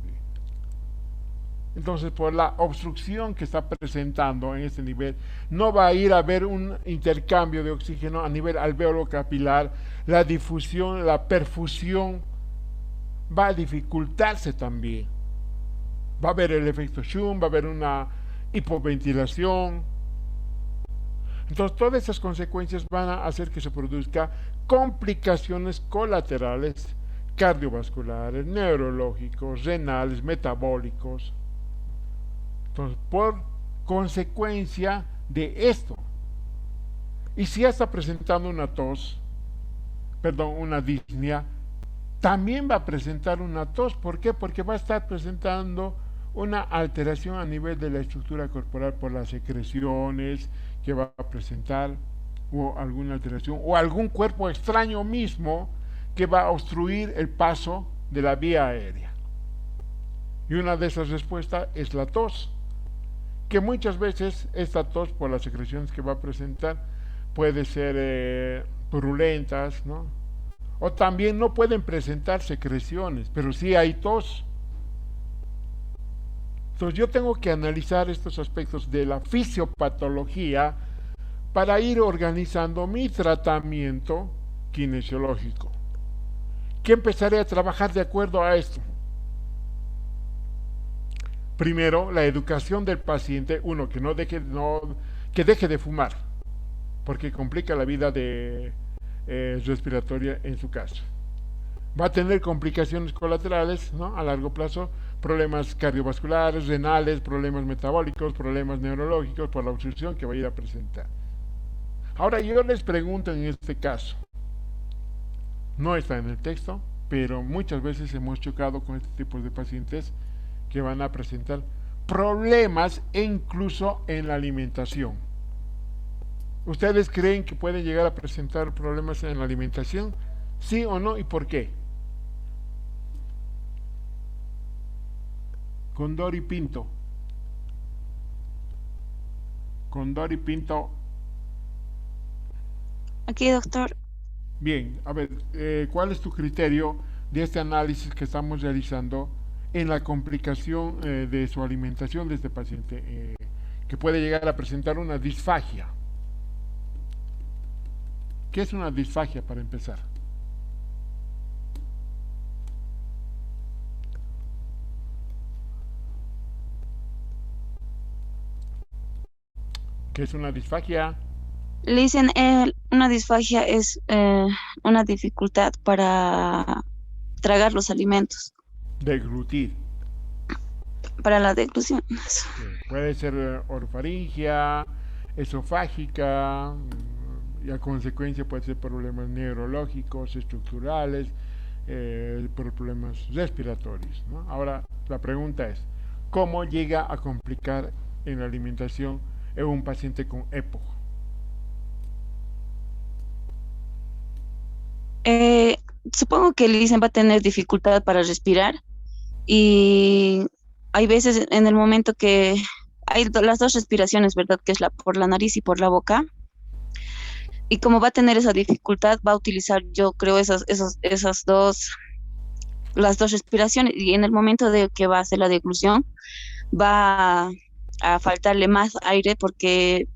Entonces, por la obstrucción que está presentando en este nivel, no va a ir a haber un intercambio de oxígeno a nivel alveolo capilar, la difusión, la perfusión va a dificultarse también. Va a haber el efecto Schum, va a haber una hipoventilación. Entonces, todas esas consecuencias van a hacer que se produzcan complicaciones colaterales cardiovasculares, neurológicos, renales, metabólicos. Entonces, por consecuencia de esto, y si ya está presentando una tos, una disnea, también va a presentar una tos. ¿Por qué? Porque va a estar presentando una alteración a nivel de la estructura corporal por las secreciones que va a presentar, o alguna alteración, o algún cuerpo extraño mismo que va a obstruir el paso de la vía aérea. Y una de esas respuestas es la tos, que muchas veces esta tos, por las secreciones que va a presentar, puede ser purulentas, ¿no? O también no pueden presentar secreciones, pero sí hay tos. Entonces yo tengo que analizar estos aspectos de la fisiopatología para ir organizando mi tratamiento kinesiológico, que empezaré a trabajar de acuerdo a esto. Primero, la educación del paciente, uno, que que deje de fumar, porque complica la vida respiratoria en su caso. Va a tener complicaciones colaterales, ¿no?, a largo plazo, problemas cardiovasculares, renales, problemas metabólicos, problemas neurológicos por la obstrucción que va a ir a presentar. Ahora yo les pregunto en este caso, no está en el texto, pero muchas veces hemos chocado con este tipo de pacientes que van a presentar problemas incluso en la alimentación. ¿Ustedes creen que pueden llegar a presentar problemas en la alimentación? ¿Sí o no? ¿Y por qué? Condori Pinto. Condori Pinto.
Aquí, doctor.
Bien, a ver, ¿cuál es tu criterio de este análisis que estamos realizando en la complicación de su alimentación de este paciente, que puede llegar a presentar una disfagia? ¿Qué es una disfagia para empezar? ¿Qué es una disfagia?
Le dicen, una disfagia es una dificultad para tragar los alimentos,
Deglutir.
para la deglución.
Puede ser orofaringia, esofágica, y a consecuencia puede ser problemas neurológicos, estructurales, por problemas respiratorios, ¿no? Ahora, la pregunta es, ¿cómo llega a complicar en la alimentación en un paciente con EPOC?
Supongo que le dicen va a tener dificultad para respirar, y hay veces en el momento que hay las dos respiraciones, ¿verdad? Que es por la nariz y por la boca. Y como va a tener esa dificultad, va a utilizar, yo creo, las dos respiraciones, y en el momento de que va a hacer la deglución, va a faltarle más aire, porque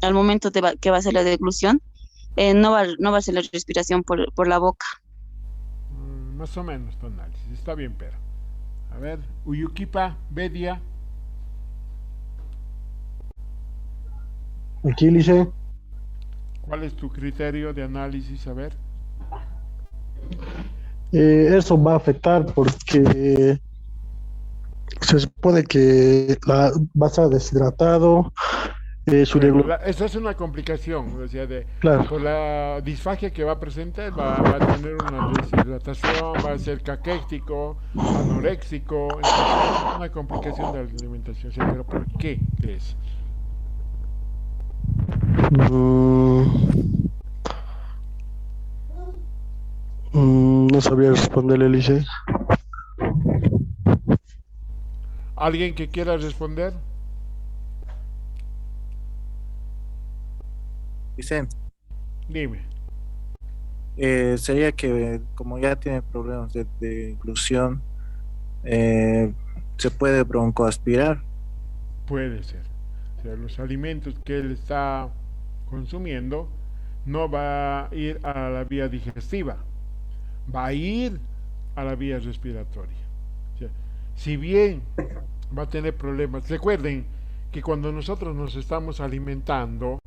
al momento que va a hacer la deglución, no va a hacer la respiración por la boca.
Más o menos tu análisis, está bien, pero a ver, Uyukipa, Bedia.
Aquí, Lice.
¿Cuál es tu criterio de análisis? A ver.
Eso va a afectar porque se supone que va a estar deshidratado, su
Bueno,
regulación,
esa es una complicación, o sea,
claro.
por la disfagia que va a presentar, va a tener una deshidratación, va a ser caquético, anoréxico, entonces es una complicación de la alimentación. O sea, pero ¿por qué crees?
Mm, no sabía responderle, Lice.
¿Alguien que quiera responder?
Vicente,
Dime.
sería que como ya tiene problemas de inclusión, eh, se puede broncoaspirar.
Puede ser. O sea, los alimentos que él está consumiendo no va a ir a la vía digestiva, va a ir a la vía respiratoria. O sea, si bien va a tener problemas, recuerden que cuando nosotros nos estamos alimentando,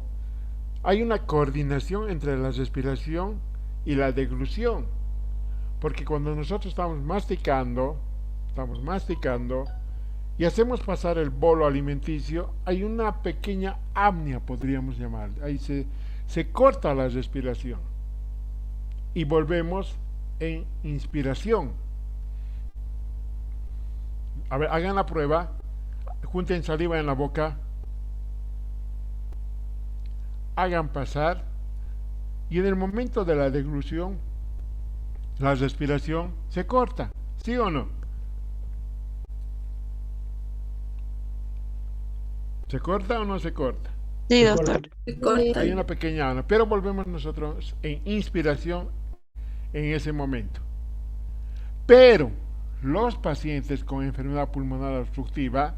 hay una coordinación entre la respiración y la deglución. Porque cuando nosotros estamos masticando y hacemos pasar el bolo alimenticio, hay una pequeña apnea, podríamos llamar. Ahí se corta la respiración y volvemos en inspiración. A ver, hagan la prueba, junten saliva en la boca, hagan pasar y en el momento de la deglución, la respiración se corta, ¿sí o no? ¿Se corta o no se corta?
Sí, doctor.
Hay una pequeña apnea, pero volvemos nosotros en inspiración en ese momento. Pero los pacientes con enfermedad pulmonar obstructiva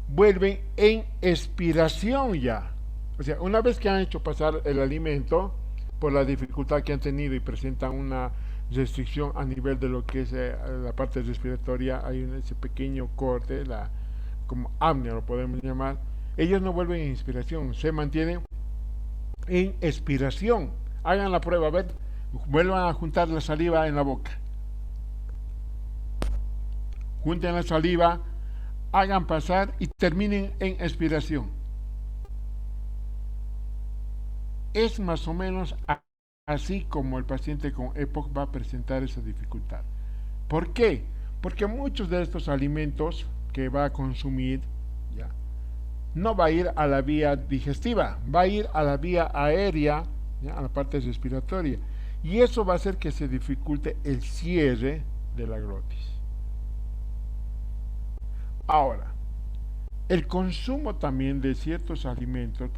vuelven en expiración ya. O sea, una vez que han hecho pasar el alimento por la dificultad que han tenido y presentan una restricción a nivel de lo que es la parte respiratoria, hay ese pequeño corte, como apnea lo podemos llamar, ellos no vuelven en inspiración, se mantienen en expiración. Hagan la prueba, a ver, vuelvan a juntar la saliva en la boca. Junten la saliva, hagan pasar y terminen en expiración. Es más o menos así como el paciente con EPOC va a presentar esa dificultad. ¿Por qué? Porque muchos de estos alimentos que va a consumir ya, no va a ir a la vía digestiva, va a ir a la vía aérea, ya, a la parte respiratoria. Y eso va a hacer que se dificulte el cierre de la glotis. Ahora, el consumo también de ciertos alimentos,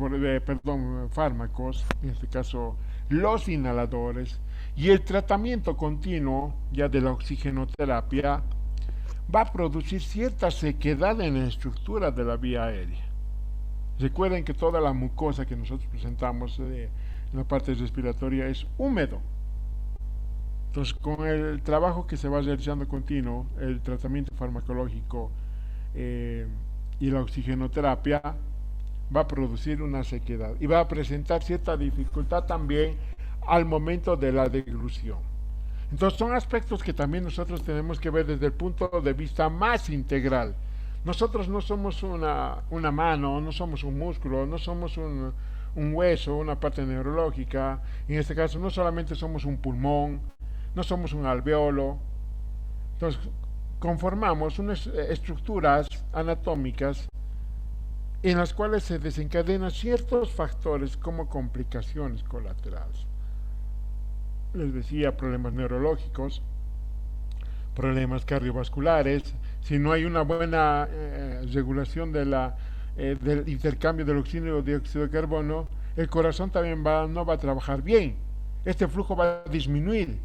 fármacos, en este caso los inhaladores, y el tratamiento continuo ya de la oxigenoterapia, va a producir cierta sequedad en la estructura de la vía aérea. Recuerden que toda la mucosa que nosotros presentamos en la parte respiratoria es húmedo. Entonces, con el trabajo que se va realizando continuo, el tratamiento farmacológico, y la oxigenoterapia va a producir una sequedad y va a presentar cierta dificultad también al momento de la deglución. Entonces son aspectos que también nosotros tenemos que ver desde el punto de vista más integral. Nosotros no somos una mano, no somos un músculo, no somos un hueso, una parte neurológica. En este caso no solamente somos un pulmón, no somos un alveolo. Entonces conformamos unas estructuras anatómicas en las cuales se desencadenan ciertos factores como complicaciones colaterales. Les decía, problemas neurológicos, problemas cardiovasculares, si no hay una buena regulación del intercambio del oxígeno y dióxido de carbono, el corazón también no va a trabajar bien. Este flujo va a disminuir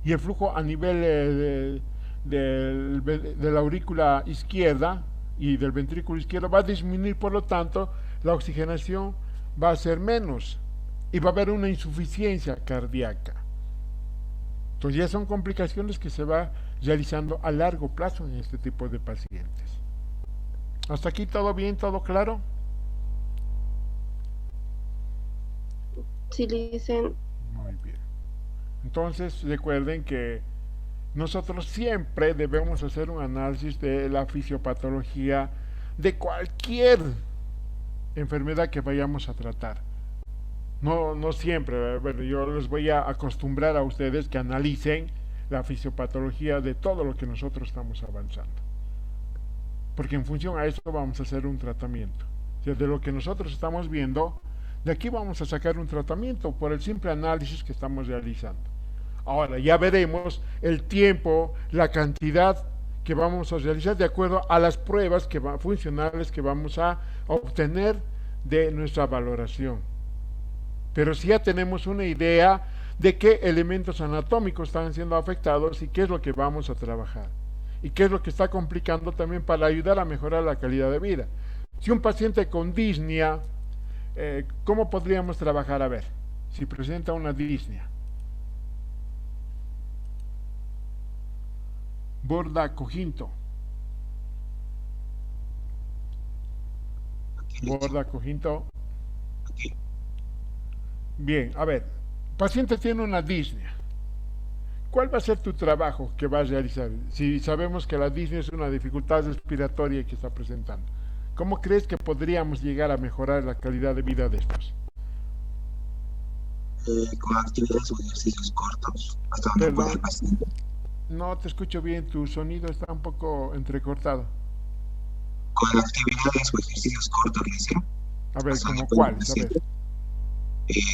y el flujo a nivel de la aurícula izquierda y del ventrículo izquierdo va a disminuir, por lo tanto la oxigenación va a ser menos y va a haber una insuficiencia cardíaca. Entonces ya son complicaciones que se va realizando a largo plazo en este tipo de pacientes. ¿Hasta aquí todo bien, todo claro?
Sí, le dicen.
Muy bien. Entonces, recuerden que nosotros siempre debemos hacer un análisis de la fisiopatología de cualquier enfermedad que vayamos a tratar. No siempre, bueno, yo les voy a acostumbrar a ustedes que analicen la fisiopatología de todo lo que nosotros estamos avanzando. Porque en función a eso vamos a hacer un tratamiento. O sea, de lo que nosotros estamos viendo, de aquí vamos a sacar un tratamiento por el simple análisis que estamos realizando. Ahora, ya veremos el tiempo, la cantidad que vamos a realizar de acuerdo a las pruebas funcionales que vamos a obtener de nuestra valoración. Pero si ya tenemos una idea de qué elementos anatómicos están siendo afectados y qué es lo que vamos a trabajar. Y qué es lo que está complicando también para ayudar a mejorar la calidad de vida. Si un paciente con disnea, ¿cómo podríamos trabajar? A ver, si presenta una disnea. Borda Cojinto. Borda Cojinto. Bien, a ver, paciente tiene una disnea. ¿Cuál va a ser tu trabajo que vas a realizar? Si sabemos que la disnea es una dificultad respiratoria que está presentando, ¿cómo crees que podríamos llegar a mejorar la calidad de vida de estos?
Con actividades o ejercicios cortos, hasta donde pueda el paciente.
No te escucho bien, tu sonido está un poco entrecortado.
Con actividades o ejercicios cortos, le decía.
A ver, ¿como cuáles? A ver.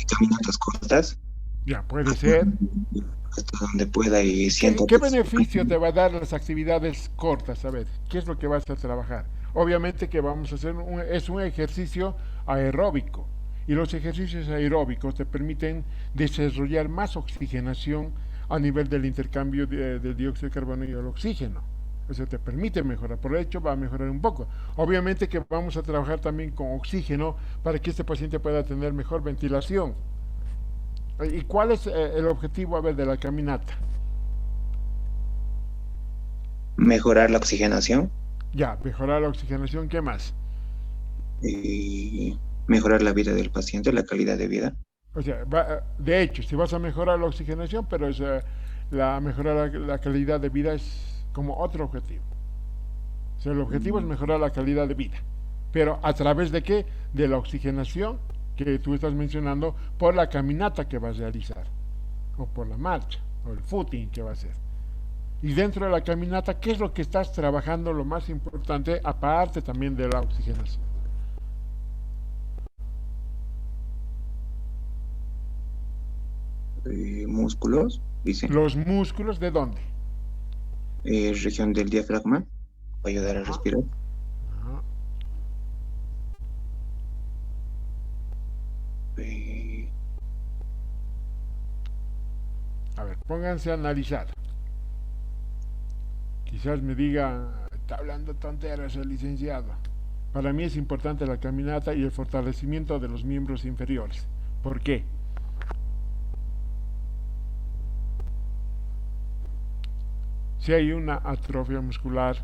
Caminatas cortas.
Ya, puede ser.
Hasta donde pueda y siento.
¿Qué beneficio te va a dar las actividades cortas? A ver, ¿qué es lo que vas a trabajar? Obviamente que vamos a hacer es un ejercicio aeróbico. Y los ejercicios aeróbicos te permiten desarrollar más oxigenación a nivel del intercambio del dióxido de carbono y el oxígeno. Eso te permite mejorar, por hecho va a mejorar un poco. Obviamente que vamos a trabajar también con oxígeno para que este paciente pueda tener mejor ventilación. ¿Y cuál es el objetivo, a ver, de la caminata?
Mejorar la oxigenación.
Ya, mejorar la oxigenación, ¿qué más?
Mejorar la vida del paciente, la calidad de vida.
O sea, de hecho, si vas a mejorar la oxigenación, pero mejorar la calidad de vida es como otro objetivo. O sea, el objetivo es mejorar la calidad de vida. Pero ¿a través de qué? De la oxigenación que tú estás mencionando por la caminata que vas a realizar, o por la marcha, o el footing que va a hacer. Y dentro de la caminata, ¿qué es lo que estás trabajando? Lo más importante, aparte también de la oxigenación.
Músculos, dice.
¿Los músculos de dónde?
Región del diafragma, para ayudar a respirar.
A ver, pónganse a analizar. Quizás me diga, está hablando tonteras el licenciado. Para mí es importante la caminata y el fortalecimiento de los miembros inferiores. ¿Por qué? Si hay una atrofia muscular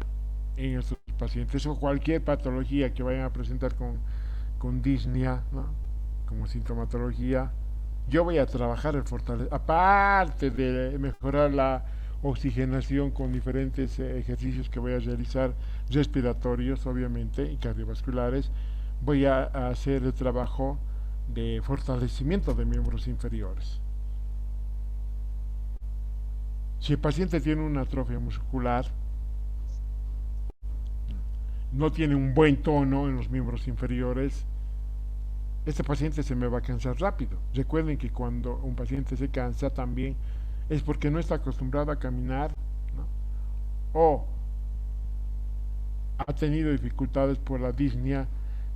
en estos pacientes o cualquier patología que vayan a presentar con disnea, ¿no? Como sintomatología, yo voy a trabajar el fortalecimiento, aparte de mejorar la oxigenación con diferentes ejercicios que voy a realizar, respiratorios obviamente y cardiovasculares, voy a hacer el trabajo de fortalecimiento de miembros inferiores. Si el paciente tiene una atrofia muscular, no tiene un buen tono en los miembros inferiores, este paciente se me va a cansar rápido. Recuerden que cuando un paciente se cansa también es porque no está acostumbrado a caminar, ¿no? O ha tenido dificultades por la disnea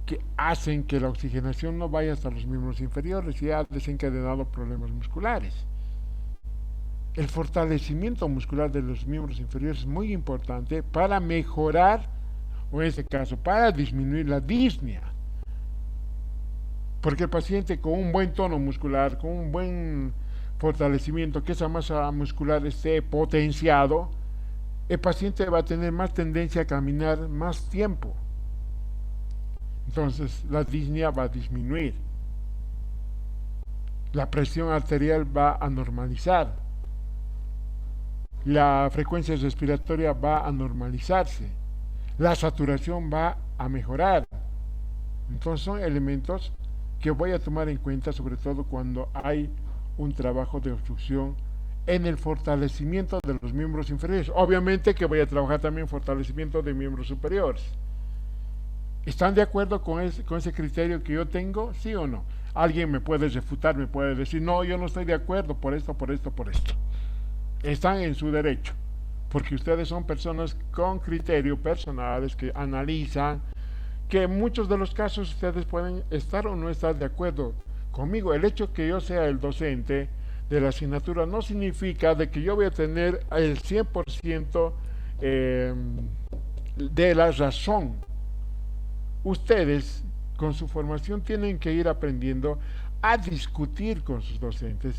que hacen que la oxigenación no vaya hasta los miembros inferiores y ha desencadenado problemas musculares. El fortalecimiento muscular de los miembros inferiores es muy importante para mejorar, o en este caso, para disminuir la disnea. Porque el paciente con un buen tono muscular, con un buen fortalecimiento, que esa masa muscular esté potenciado, el paciente va a tener más tendencia a caminar más tiempo. Entonces la disnea va a disminuir. la presión arterial va a normalizar, la frecuencia respiratoria va a normalizarse, la saturación va a mejorar. Entonces son elementos que voy a tomar en cuenta, sobre todo cuando hay un trabajo de obstrucción en el fortalecimiento de los miembros inferiores. Obviamente que voy a trabajar también fortalecimiento de miembros superiores. ¿Están de acuerdo con ese criterio que yo tengo? ¿Sí o no? Alguien me puede refutar, me puede decir, no, yo no estoy de acuerdo por esto, por esto, por esto. Están en su derecho, porque ustedes son personas con criterio personales que analizan, que en muchos de los casos ustedes pueden estar o no estar de acuerdo conmigo. El hecho que yo sea el docente de la asignatura no significa de que yo voy a tener el 100% de la razón. Ustedes con su formación tienen que ir aprendiendo a discutir con sus docentes.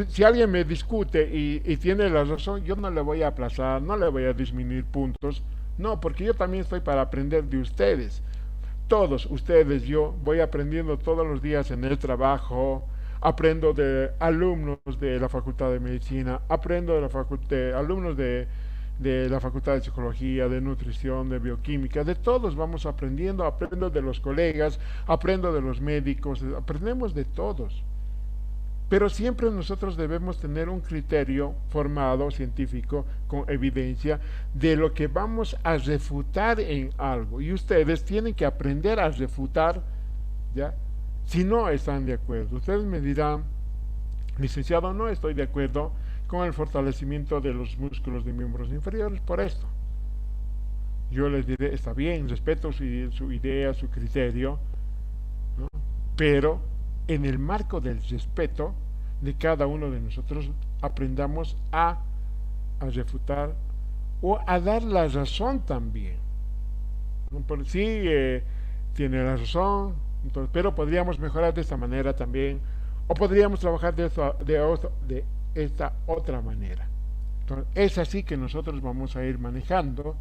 Si alguien me discute y tiene la razón, yo no le voy a aplazar, no le voy a disminuir puntos, no, porque yo también estoy para aprender de ustedes. Todos ustedes, yo voy aprendiendo todos los días en el trabajo, aprendo de alumnos de la Facultad de Medicina, aprendo de alumnos de la Facultad de Psicología, de Nutrición, de Bioquímica, de todos vamos aprendiendo, aprendo de los colegas, aprendo de los médicos, aprendemos de todos. Pero siempre nosotros debemos tener un criterio formado, científico, con evidencia, de lo que vamos a refutar en algo. Y ustedes tienen que aprender a refutar, ¿ya? Si no están de acuerdo. Ustedes me dirán, licenciado, no estoy de acuerdo con el fortalecimiento de los músculos de miembros inferiores por esto. Yo les diré, está bien, respeto su idea, su criterio, ¿no? Pero en el marco del respeto de cada uno de nosotros aprendamos a refutar o a dar la razón también, ¿no? Sí, tiene la razón, entonces, pero podríamos mejorar de esta manera también, o podríamos trabajar de esta otra manera. Entonces, es así que nosotros vamos a ir manejando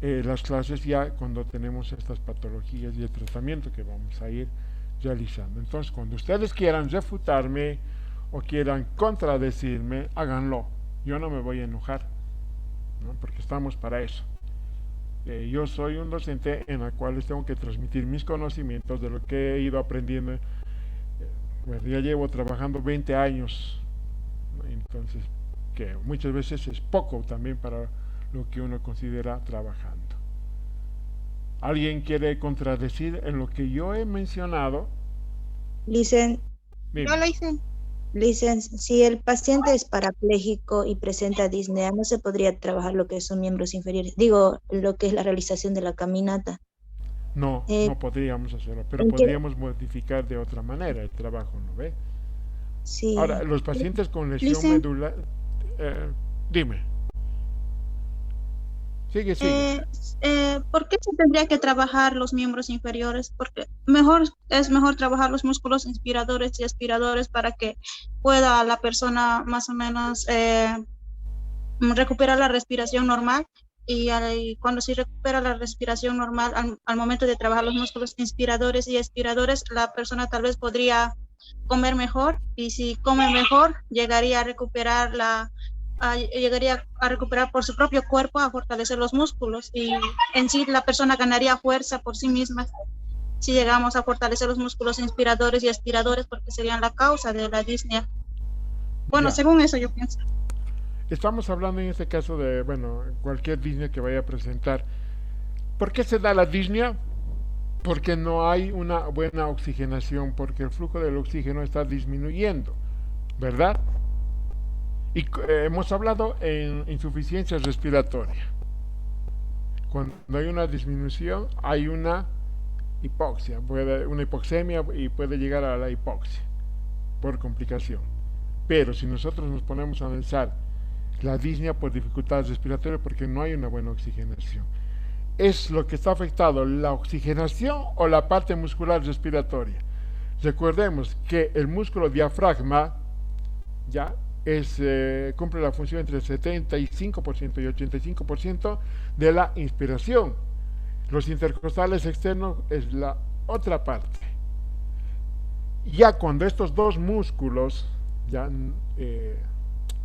las clases ya cuando tenemos estas patologías y el tratamiento que vamos a ir realizando. Entonces, cuando ustedes quieran refutarme o quieran contradecirme, háganlo. Yo no me voy a enojar, ¿no? Porque estamos para eso. Yo soy un docente en el cual les tengo que transmitir mis conocimientos de lo que he ido aprendiendo. Bueno, ya llevo trabajando 20 años, ¿no? Entonces, que muchas veces es poco también para lo que uno considera trabajando. ¿Alguien quiere contradecir en lo que yo he mencionado?
Licen,
Yo lo hice.
si el paciente es parapléjico y presenta disnea, no se podría trabajar lo que son miembros inferiores. Digo, lo que es la realización de la caminata.
No, no podríamos hacerlo, pero podríamos modificar de otra manera el trabajo, ¿no ve?
Sí.
Ahora, los pacientes con lesión medular, dime. Sigue.
¿Por qué se tendría que trabajar los miembros inferiores? Porque es mejor trabajar los músculos inspiradores y aspiradores para que pueda la persona más o menos recuperar la respiración normal. Y cuando se recupera la respiración normal, al momento de trabajar los músculos inspiradores y aspiradores, la persona tal vez podría comer mejor, y si come mejor, llegaría a recuperar por su propio cuerpo, a fortalecer los músculos, y en sí la persona ganaría fuerza por sí misma si llegamos a fortalecer los músculos inspiradores y aspiradores, porque serían la causa de la disnea. Bueno, según eso yo pienso.
Estamos hablando en este caso de, bueno, cualquier disnea que vaya a presentar. ¿Por qué se da la disnea? Porque no hay una buena oxigenación, porque el flujo del oxígeno está disminuyendo, ¿verdad? Y hemos hablado en insuficiencia respiratoria. Cuando hay una disminución, hay una hipoxia, una hipoxemia, y puede llegar a la hipoxia por complicación. Pero si nosotros nos ponemos a analizar la disnea por dificultades respiratorias, porque no hay una buena oxigenación, ¿es lo que está afectado la oxigenación o la parte muscular respiratoria? Recordemos que el músculo diafragma ya cumple la función entre el 75% y 85% de la inspiración. Los intercostales externos es la otra parte. Ya cuando estos dos músculos ya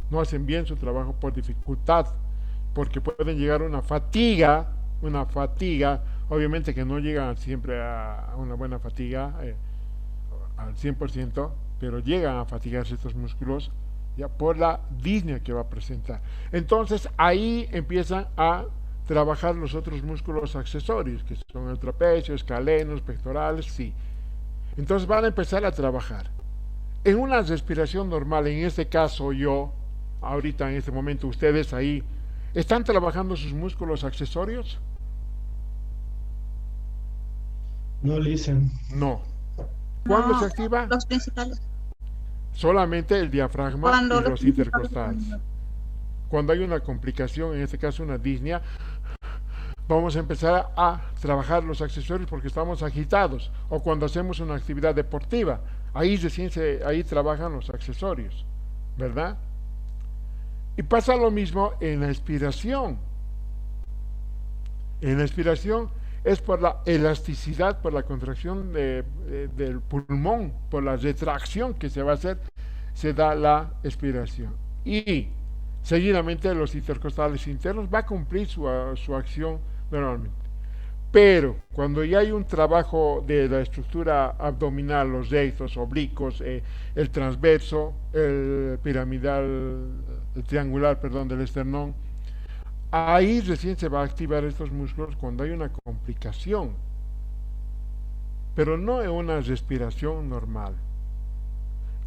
no hacen bien su trabajo por dificultad, porque pueden llegar a una fatiga, obviamente que no llegan siempre a una buena fatiga al 100%, pero llegan a fatigarse estos músculos ya por la disnea que va a presentar. Entonces ahí empiezan a trabajar los otros músculos accesorios, que son el trapecio, escalenos, pectorales, sí. Entonces van a empezar a trabajar. En una respiración normal, en este caso yo, ahorita en este momento ustedes ahí, ¿están trabajando sus músculos accesorios?
No, listen.
No. ¿Cuándo
No,
se activa?
Los principales.
Solamente el diafragma
Cuando
y los intercostales.
principales.
Cuando hay una complicación, en este caso una disnea, vamos a empezar a trabajar los accesorios porque estamos agitados, o cuando hacemos una actividad deportiva, ahí trabajan los accesorios, ¿verdad? Y pasa lo mismo en la expiración. En la expiración es por la elasticidad, por la contracción del pulmón, por la retracción que se va a hacer, se da la expiración. Y seguidamente los intercostales internos va a cumplir su acción normalmente. Pero cuando ya hay un trabajo de la estructura abdominal, los rectos, oblicuos, el transverso, el piramidal, el triangular, perdón, del esternón, ahí recién se va a activar estos músculos cuando hay una complicación, pero no en una respiración normal.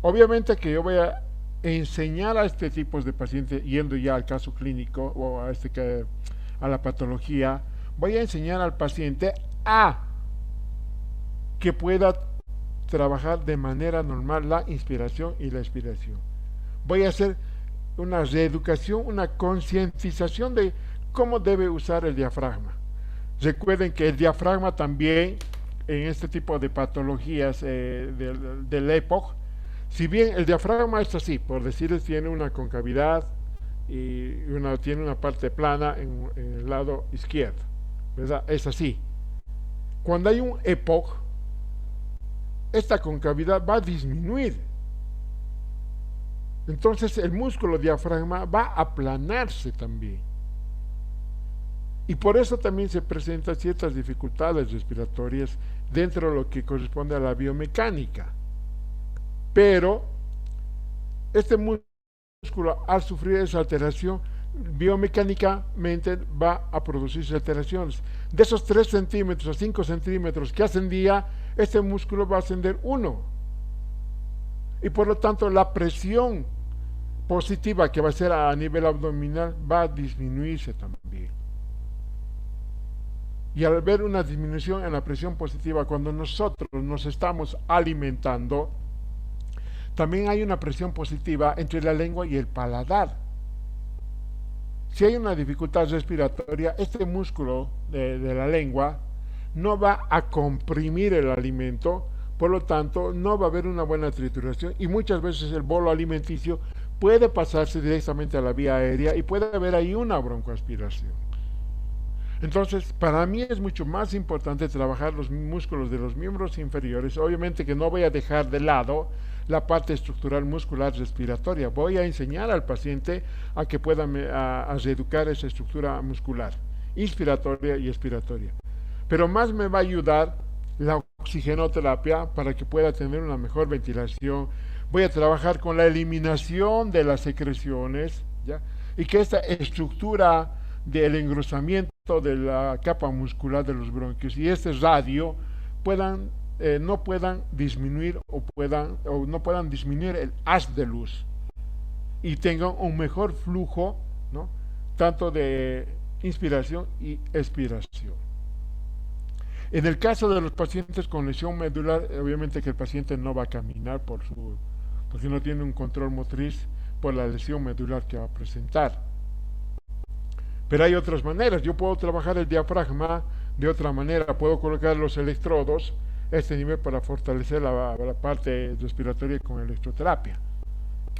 Obviamente que yo voy a enseñar a este tipo de paciente, yendo ya al caso clínico o a la patología, voy a enseñar al paciente a que pueda trabajar de manera normal la inspiración y la expiración. Voy a hacer una reeducación, una concientización de cómo debe usar el diafragma. Recuerden que el diafragma también, en este tipo de patologías del EPOC, si bien el diafragma es así, por decirles, tiene una concavidad y tiene una parte plana en el lado izquierdo, ¿verdad? Es así. Cuando hay un EPOC, esta concavidad va a disminuir. Entonces el músculo diafragma va a aplanarse también. Y por eso también se presentan ciertas dificultades respiratorias dentro de lo que corresponde a la biomecánica. Pero este músculo, al sufrir esa alteración, biomecánicamente va a producirse alteraciones. De esos 3 centímetros a 5 centímetros que ascendía, este músculo va a ascender 1. Y por lo tanto la presión positiva que va a ser a nivel abdominal va a disminuirse también. Y al ver una disminución en la presión positiva cuando nosotros nos estamos alimentando, también hay una presión positiva entre la lengua y el paladar. Si hay una dificultad respiratoria, este músculo de la lengua no va a comprimir el alimento, por lo tanto no va a haber una buena trituración y muchas veces el bolo alimenticio puede pasarse directamente a la vía aérea y puede haber ahí una broncoaspiración. Entonces, para mí es mucho más importante trabajar los músculos de los miembros inferiores. Obviamente que no voy a dejar de lado la parte estructural muscular respiratoria. Voy a enseñar al paciente a que pueda a reeducar esa estructura muscular, inspiratoria y expiratoria. Pero más me va a ayudar la oxigenoterapia para que pueda tener una mejor ventilación. Voy a trabajar con la eliminación de las secreciones, ¿ya? Y que esta estructura del engrosamiento de la capa muscular de los bronquios y este radio no puedan disminuir o no puedan disminuir el haz de luz y tengan un mejor flujo, ¿no? Tanto de inspiración y expiración. En el caso de los pacientes con lesión medular, obviamente que el paciente no va a caminar porque no tiene un control motriz por la lesión medular que va a presentar. Pero hay otras maneras. Yo puedo trabajar el diafragma de otra manera. Puedo colocar los electrodos a este nivel para fortalecer la parte respiratoria con electroterapia,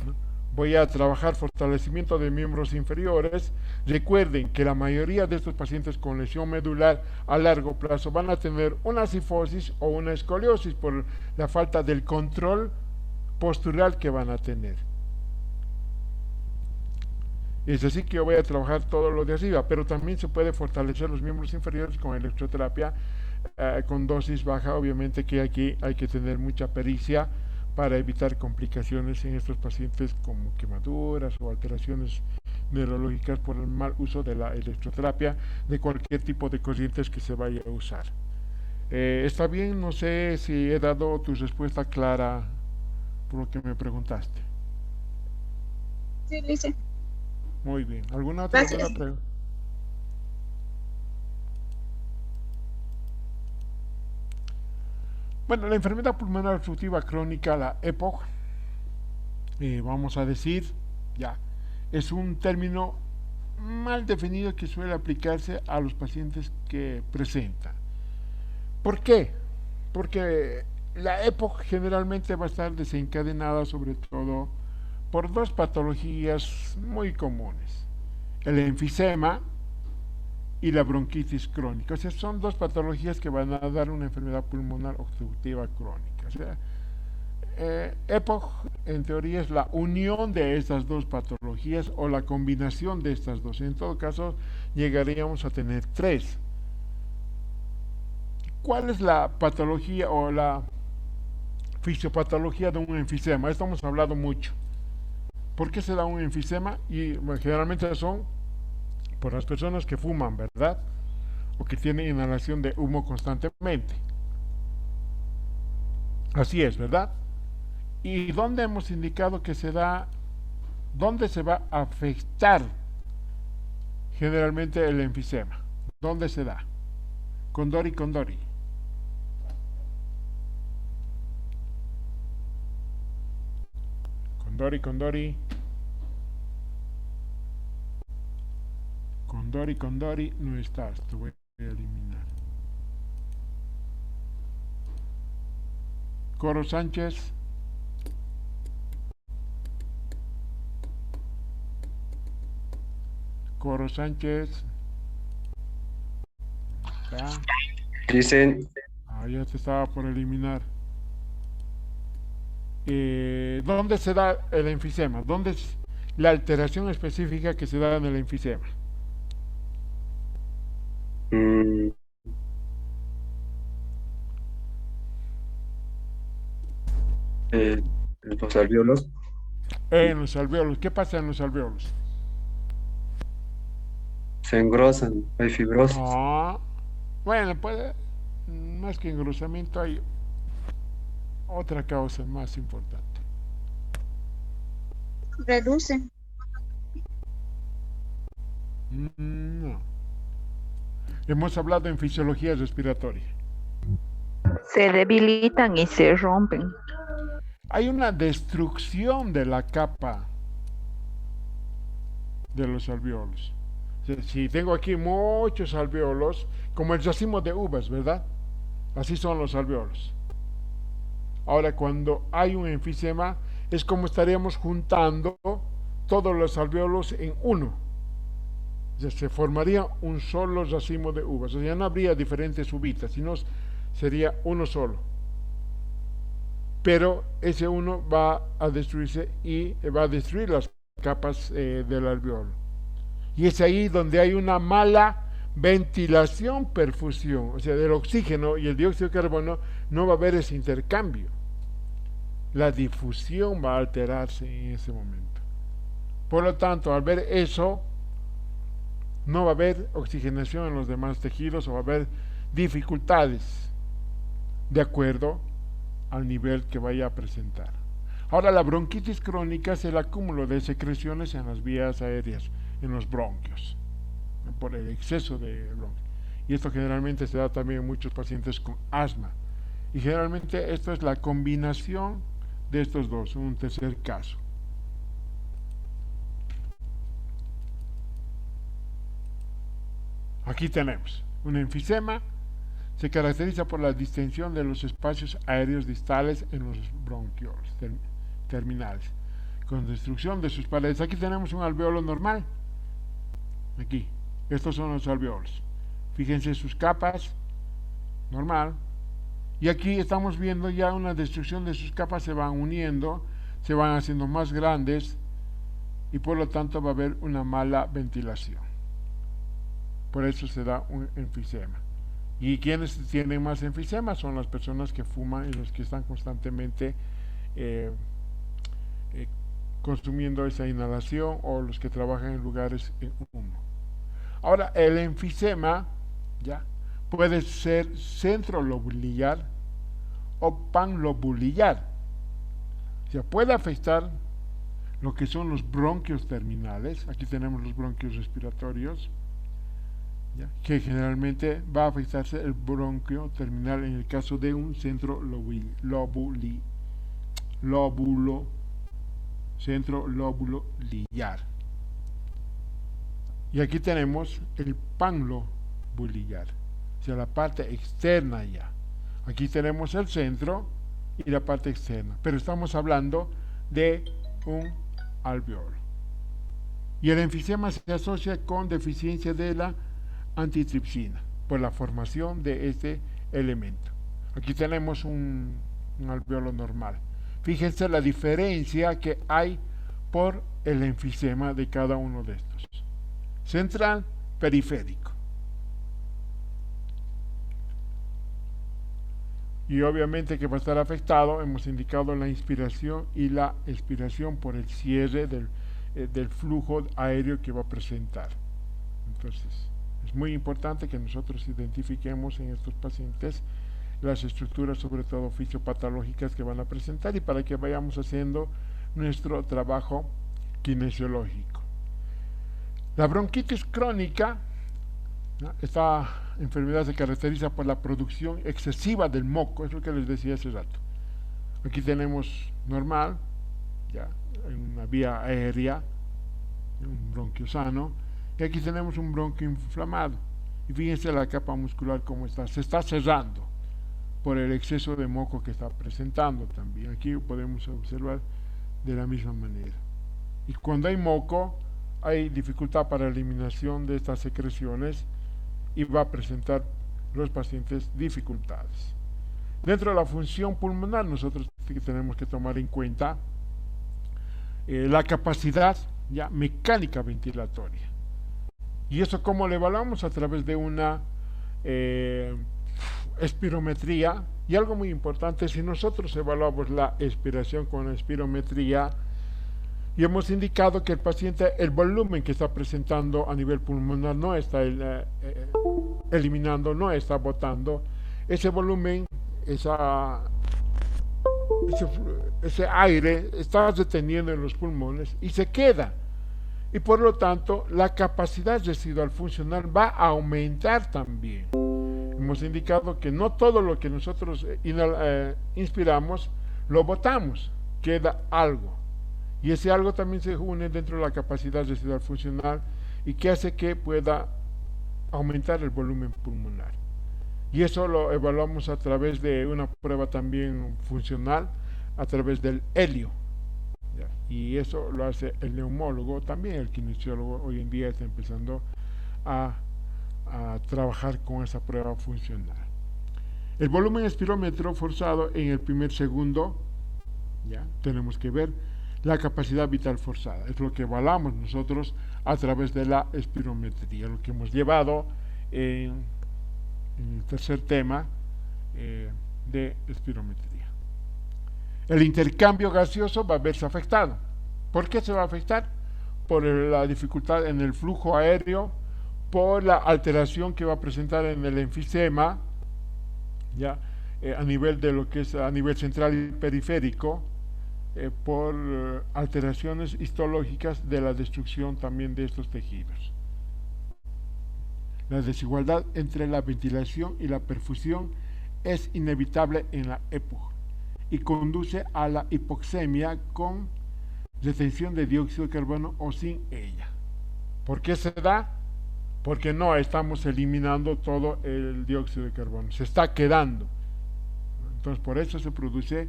¿no? voy a trabajar fortalecimiento de miembros inferiores. Recuerden que la mayoría de estos pacientes con lesión medular a largo plazo van a tener una cifosis o una escoliosis por la falta del control postural que van a tener. Es así que yo voy a trabajar todo lo de arriba, pero también se puede fortalecer los miembros inferiores con electroterapia con dosis baja. Obviamente que aquí hay que tener mucha pericia para evitar complicaciones en estos pacientes como quemaduras o alteraciones neurológicas por el mal uso de la electroterapia de cualquier tipo de corrientes que se vaya a usar. ¿Está bien? No sé si he dado tu respuesta clara por lo que me preguntaste.
Sí, Lice.
Muy bien. ¿Alguna otra
Gracias.
pregunta? Bueno, la enfermedad pulmonar obstructiva crónica, la EPOC, vamos a decir, ya, es un término mal definido que suele aplicarse a los pacientes que presentan. ¿Por qué? Porque la EPOC generalmente va a estar desencadenada sobre todo por dos patologías muy comunes: el enfisema y la bronquitis crónica. O sea, son dos patologías que van a dar una enfermedad pulmonar obstructiva crónica. O sea, EPOC en teoría es la unión de estas dos patologías o la combinación de estas dos. En todo caso, llegaríamos a tener tres. ¿Cuál es la patología o la fisiopatología de un enfisema? Esto hemos hablado mucho. ¿Por qué se da un enfisema? Y bueno, generalmente son por las personas que fuman, ¿verdad? O que tienen inhalación de humo constantemente. Así es, ¿verdad? ¿Y dónde hemos indicado que se da, dónde se va a afectar generalmente el enfisema? ¿Dónde se da? Condori, condori. Condori, condori. Condori, condori, no estás, te voy a eliminar. Coro Sánchez. Coro Sánchez. ¿Está?
Dicen,
Ya te estaba por eliminar. ¿Dónde se da el enfisema? ¿Dónde es la alteración específica que se da en el enfisema?
en los alvéolos,
En los alvéolos. ¿Qué pasa en los alvéolos?
se engrosan, hay fibrosis.
Bueno, puede, más que engrosamiento, hay otra causa más importante.
Reduce.
No. Hemos hablado en fisiología respiratoria.
Se debilitan y se rompen.
Hay una destrucción de la capa de los alvéolos. Si tengo aquí muchos alvéolos, como el racimo de uvas, ¿verdad? Así son los alvéolos. Ahora, cuando hay un enfisema, es como estaríamos juntando todos los alvéolos en uno. O sea, se formaría un solo racimo de uvas. O sea, ya no habría diferentes uvitas, sino sería uno solo. Pero ese uno va a destruirse y va a destruir las capas del alvéolo. Y es ahí donde hay una mala ventilación, perfusión, o sea, del oxígeno y el dióxido de carbono, no va a haber ese intercambio. La difusión va a alterarse en ese momento. Por lo tanto, al ver eso, no va a haber oxigenación en los demás tejidos o va a haber dificultades de acuerdo al nivel que vaya a presentar. Ahora, la bronquitis crónica es el acúmulo de secreciones en las vías aéreas, en los bronquios, por el exceso de bronquios. Y esto generalmente se da también en muchos pacientes con asma. Y generalmente esto es la combinación de estos dos, un tercer caso. Aquí tenemos un enfisema. Se caracteriza por la distensión de los espacios aéreos distales en los bronquiolos terminales, con destrucción de sus paredes. Aquí tenemos un alveolo normal. Aquí, estos son los alveolos. Fíjense sus capas, normal. Y aquí estamos viendo ya una destrucción de sus capas, se van uniendo, se van haciendo más grandes y por lo tanto va a haber una mala ventilación. Por eso se da un enfisema. ¿Y quienes tienen más enfisema? Son las personas que fuman y los que están constantemente consumiendo esa inhalación o los que trabajan en lugares en humo. Ahora, el enfisema ya puede ser centrolobulillar o panlobulillar. O sea, puede afectar lo que son los bronquios terminales. Aquí tenemos los bronquios respiratorios, ¿ya? Que generalmente va a afectarse el bronquio centrolobulillar en el caso de un centrolobulillar. Y aquí tenemos el panlobulillar, o sea, la parte externa ya. Aquí tenemos el centro y la parte externa, pero estamos hablando de un alveolo. Y el enfisema se asocia con deficiencia de la antitripsina por la formación de este elemento. Aquí tenemos un alveolo normal. Fíjense la diferencia que hay por el enfisema de cada uno de estos. Central, periférico. Y obviamente que va a estar afectado, hemos indicado la inspiración y la expiración por el cierre del flujo aéreo que va a presentar. Entonces, es muy importante que nosotros identifiquemos en estos pacientes las estructuras, sobre todo fisiopatológicas, que van a presentar y para que vayamos haciendo nuestro trabajo kinesiológico. La bronquitis crónica, ¿no? Esta enfermedad se caracteriza por la producción excesiva del moco, es lo que les decía hace rato. Aquí tenemos normal, ya, en una vía aérea, un bronquio sano, y aquí tenemos un bronquio inflamado. Y fíjense la capa muscular cómo está, se está cerrando por el exceso de moco que está presentando también. Aquí podemos observar de la misma manera. Y cuando hay moco, hay dificultad para la eliminación de estas secreciones y va a presentar los pacientes dificultades. Dentro de la función pulmonar, nosotros tenemos que tomar en cuenta la capacidad ya mecánica ventilatoria. ¿Y eso cómo lo evaluamos? A través de una espirometría. Y algo muy importante, si nosotros evaluamos la expiración con la espirometría y hemos indicado que el paciente, el volumen que está presentando a nivel pulmonar no está eliminando, no está botando, ese volumen, ese aire está reteniendo en los pulmones y se queda. Y por lo tanto, la capacidad residual funcional va a aumentar también. Hemos indicado que no todo lo que nosotros inspiramos lo botamos, queda algo. Y ese algo también se une dentro de la capacidad residual funcional y que hace que pueda aumentar el volumen pulmonar. Y eso lo evaluamos a través de una prueba también funcional, a través del helio. ¿Ya? Y eso lo hace el neumólogo, también el kinesiólogo hoy en día está empezando a trabajar con esa prueba funcional. El volumen espirómetro forzado en el primer segundo, ya tenemos que ver la capacidad vital forzada, es lo que evaluamos nosotros a través de la espirometría, lo que hemos llevado en el tercer tema de espirometría. El intercambio gaseoso va a verse afectado. ¿Por qué se va a afectar? Por la dificultad en el flujo aéreo, por la alteración que va a presentar en el enfisema, ya a nivel de lo que es a nivel central y periférico, por alteraciones histológicas de la destrucción también de estos tejidos. La desigualdad entre la ventilación y la perfusión es inevitable en la EPOC y conduce a la hipoxemia con retención de dióxido de carbono o sin ella. ¿Por qué se da? Porque no estamos eliminando todo el dióxido de carbono, se está quedando. Entonces por eso se produce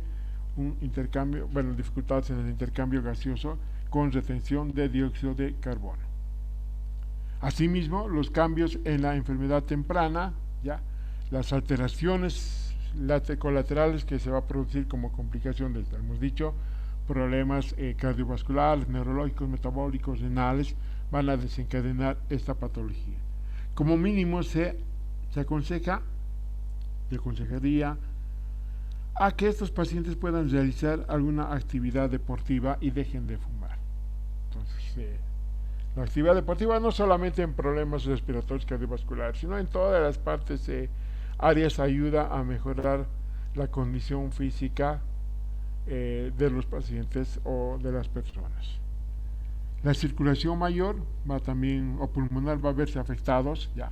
un intercambio, bueno, dificultades en el intercambio gaseoso con retención de dióxido de carbono. Asimismo, los cambios en la enfermedad temprana, ya, las alteraciones colaterales que se va a producir como complicación de esto. Hemos dicho, problemas cardiovasculares, neurológicos, metabólicos, renales, van a desencadenar esta patología. Como mínimo se aconsejaría a que estos pacientes puedan realizar alguna actividad deportiva y dejen de fumar. Entonces, la actividad deportiva no solamente en problemas respiratorios cardiovasculares, sino en todas las partes áreas ayuda a mejorar la condición física de los pacientes o de las personas. La circulación mayor va también, o pulmonar, va a verse afectados ya.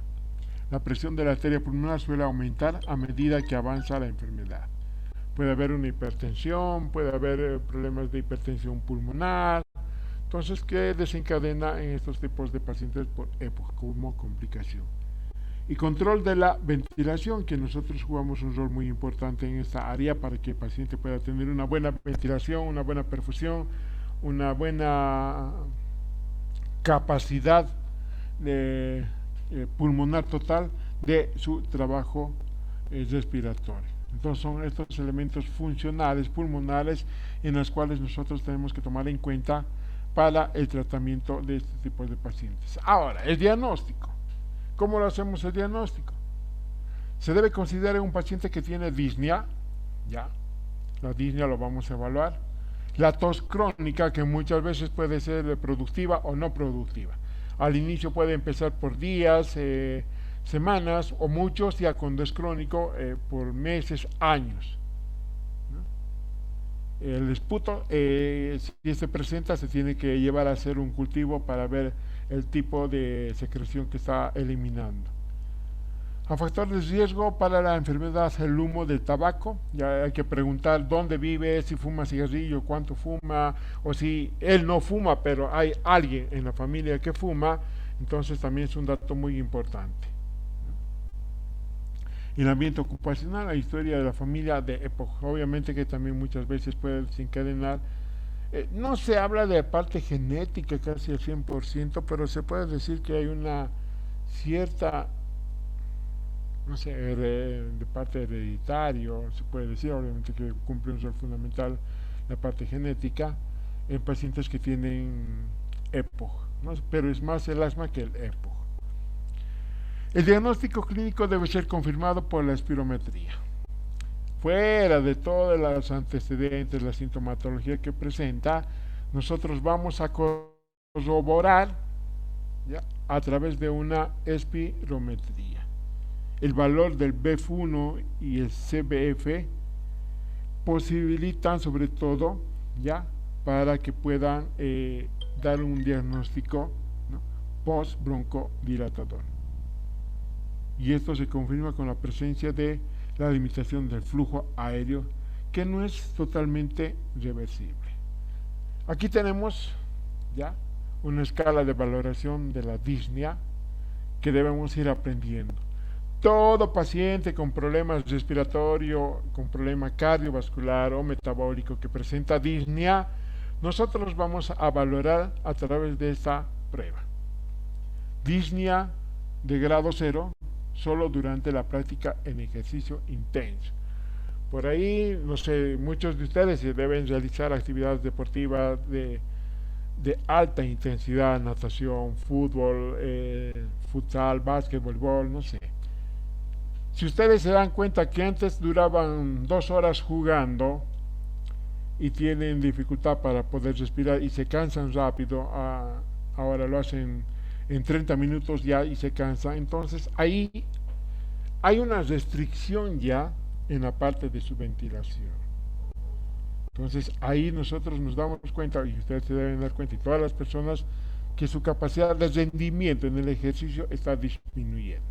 La presión de la arteria pulmonar suele aumentar a medida que avanza la enfermedad. Puede haber una hipertensión, puede haber problemas de hipertensión pulmonar, entonces que desencadena en estos tipos de pacientes por EPOC como complicación. Y control de la ventilación, que nosotros jugamos un rol muy importante en esta área para que el paciente pueda tener una buena ventilación, una buena perfusión, una buena capacidad de, pulmonar total de su trabajo respiratorio. Entonces son estos elementos funcionales, pulmonares, en los cuales nosotros tenemos que tomar en cuenta para el tratamiento de este tipo de pacientes. Ahora, el diagnóstico. ¿Cómo lo hacemos el diagnóstico? Se debe considerar un paciente que tiene disnea, ya, la disnea lo vamos a evaluar. La tos crónica, que muchas veces puede ser productiva o no productiva. Al inicio puede empezar por días, semanas, o muchos, ya cuando es crónico, por meses, años. ¿No? El esputo, si se presenta, se tiene que llevar a hacer un cultivo para ver el tipo de secreción que está eliminando. A factores de riesgo para la enfermedad, el humo del tabaco, ya hay que preguntar dónde vive, si fuma cigarrillo, cuánto fuma, o si él no fuma, pero hay alguien en la familia que fuma, entonces también es un dato muy importante. El ambiente ocupacional, la historia de la familia de EPOC, obviamente que también muchas veces puede desencadenar. No se habla de parte genética casi al 100%, pero se puede decir que hay una cierta, no sé, de parte hereditario, se puede decir, obviamente que cumple un rol fundamental la parte genética en pacientes que tienen EPOC, ¿no? Pero es más el asma que el EPOC. El diagnóstico clínico debe ser confirmado por la espirometría. Fuera de todos los antecedentes, la sintomatología que presenta, nosotros vamos a corroborar, ¿ya?, a través de una espirometría. El valor del BEF1 y el CBF posibilitan sobre todo, ya, para que puedan dar un diagnóstico, ¿no?, post-broncodilatador. Y esto se confirma con la presencia de la limitación del flujo aéreo, que no es totalmente reversible. Aquí tenemos ya una escala de valoración de la disnea que debemos ir aprendiendo. Todo paciente con problemas respiratorios, con problema cardiovascular o metabólico que presenta disnea, nosotros vamos a valorar a través de esta prueba. Disnea de grado 0, solo durante la práctica en ejercicio intenso. Por ahí, no sé, muchos de ustedes deben realizar actividades deportivas de alta intensidad, natación, fútbol, futsal, básquetbol, voleibol, no sé. Si ustedes se dan cuenta que antes duraban 2 horas jugando y tienen dificultad para poder respirar y se cansan rápido, ahora lo hacen en 30 minutos ya y se cansa, entonces ahí hay una restricción ya en la parte de su ventilación. Entonces ahí nosotros nos damos cuenta, y ustedes se deben dar cuenta, y todas las personas, que su capacidad de rendimiento en el ejercicio está disminuyendo.